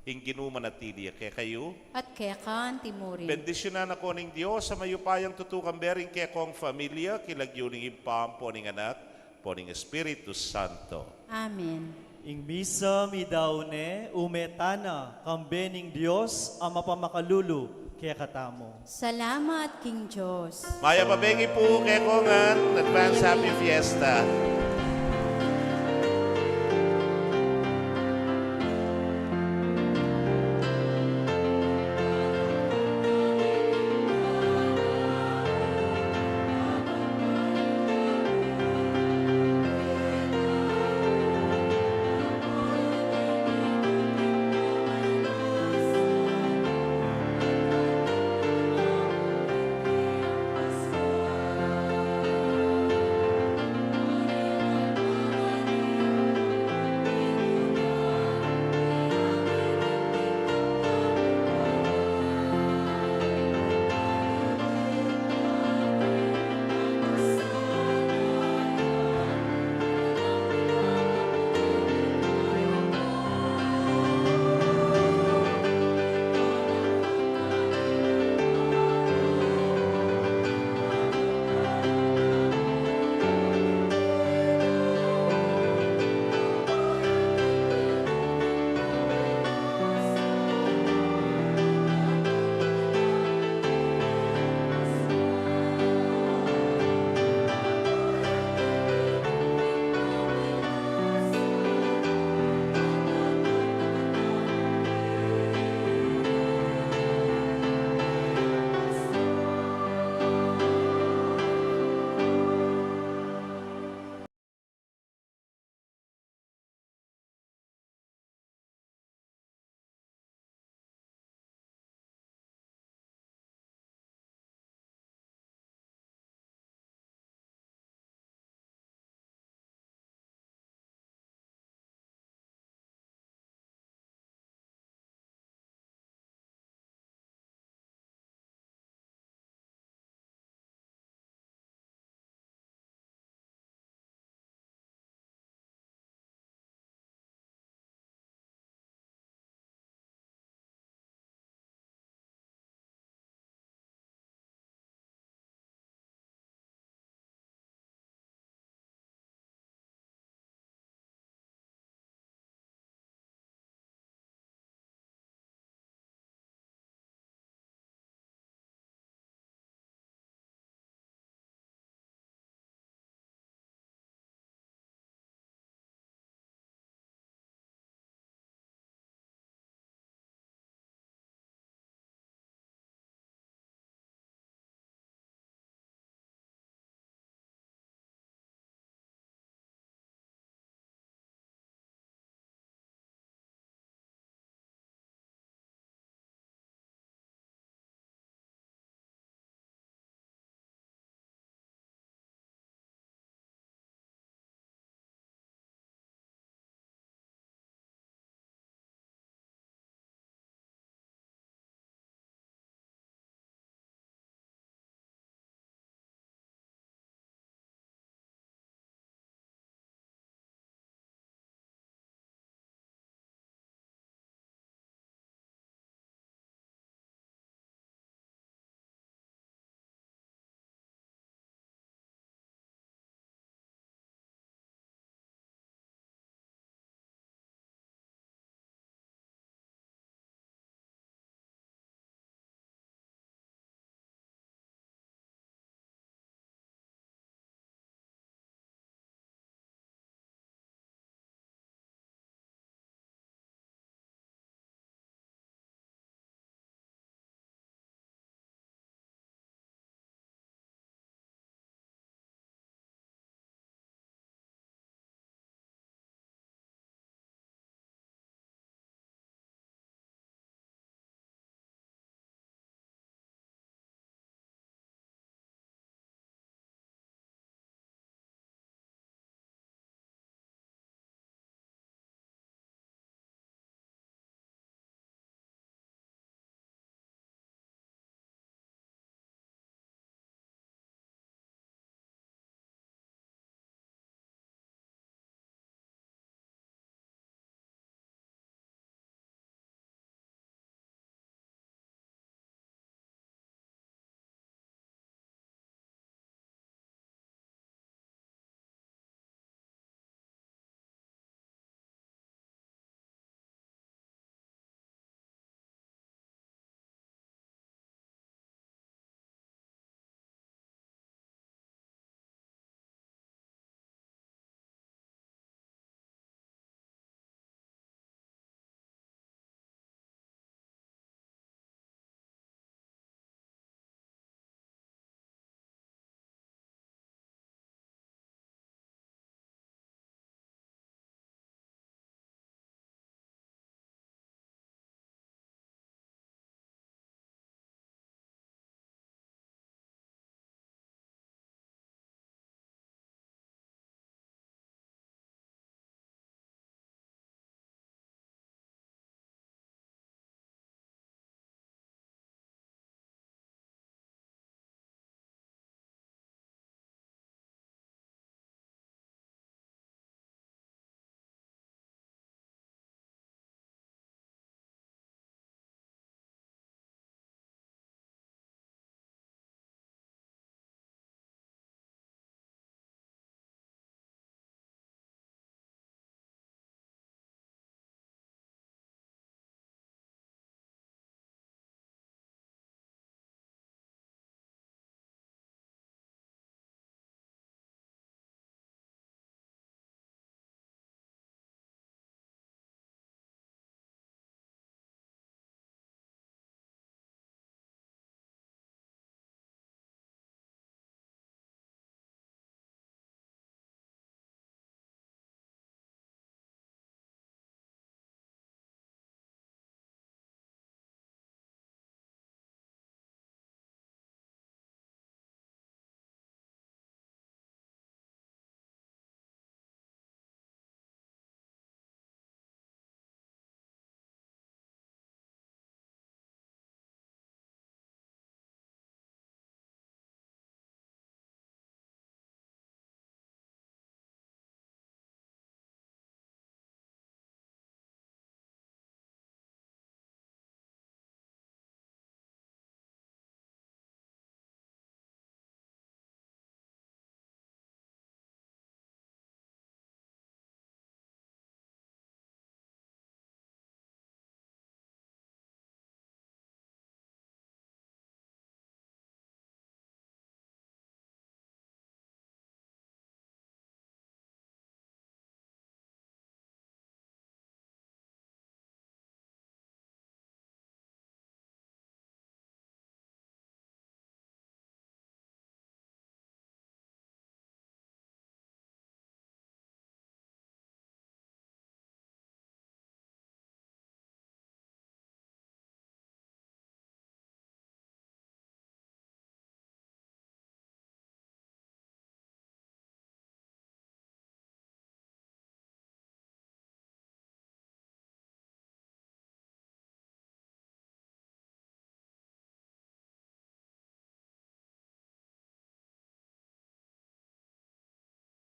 King ginumanatili kaya kayo. At kaya kan timurin. Bendisyonan ako ning Diyos sa mayupayang tutukang bering kaya kong familia, kilagyo ning impam po ning anak, po ning Espiritu Santo. Amen. Ing misa mi daune umetana kambening Dios ang mapamakalulu kaya katamo. Salamat, King Diyos. Maya pabengi po kaya kongan, advance happy fiesta.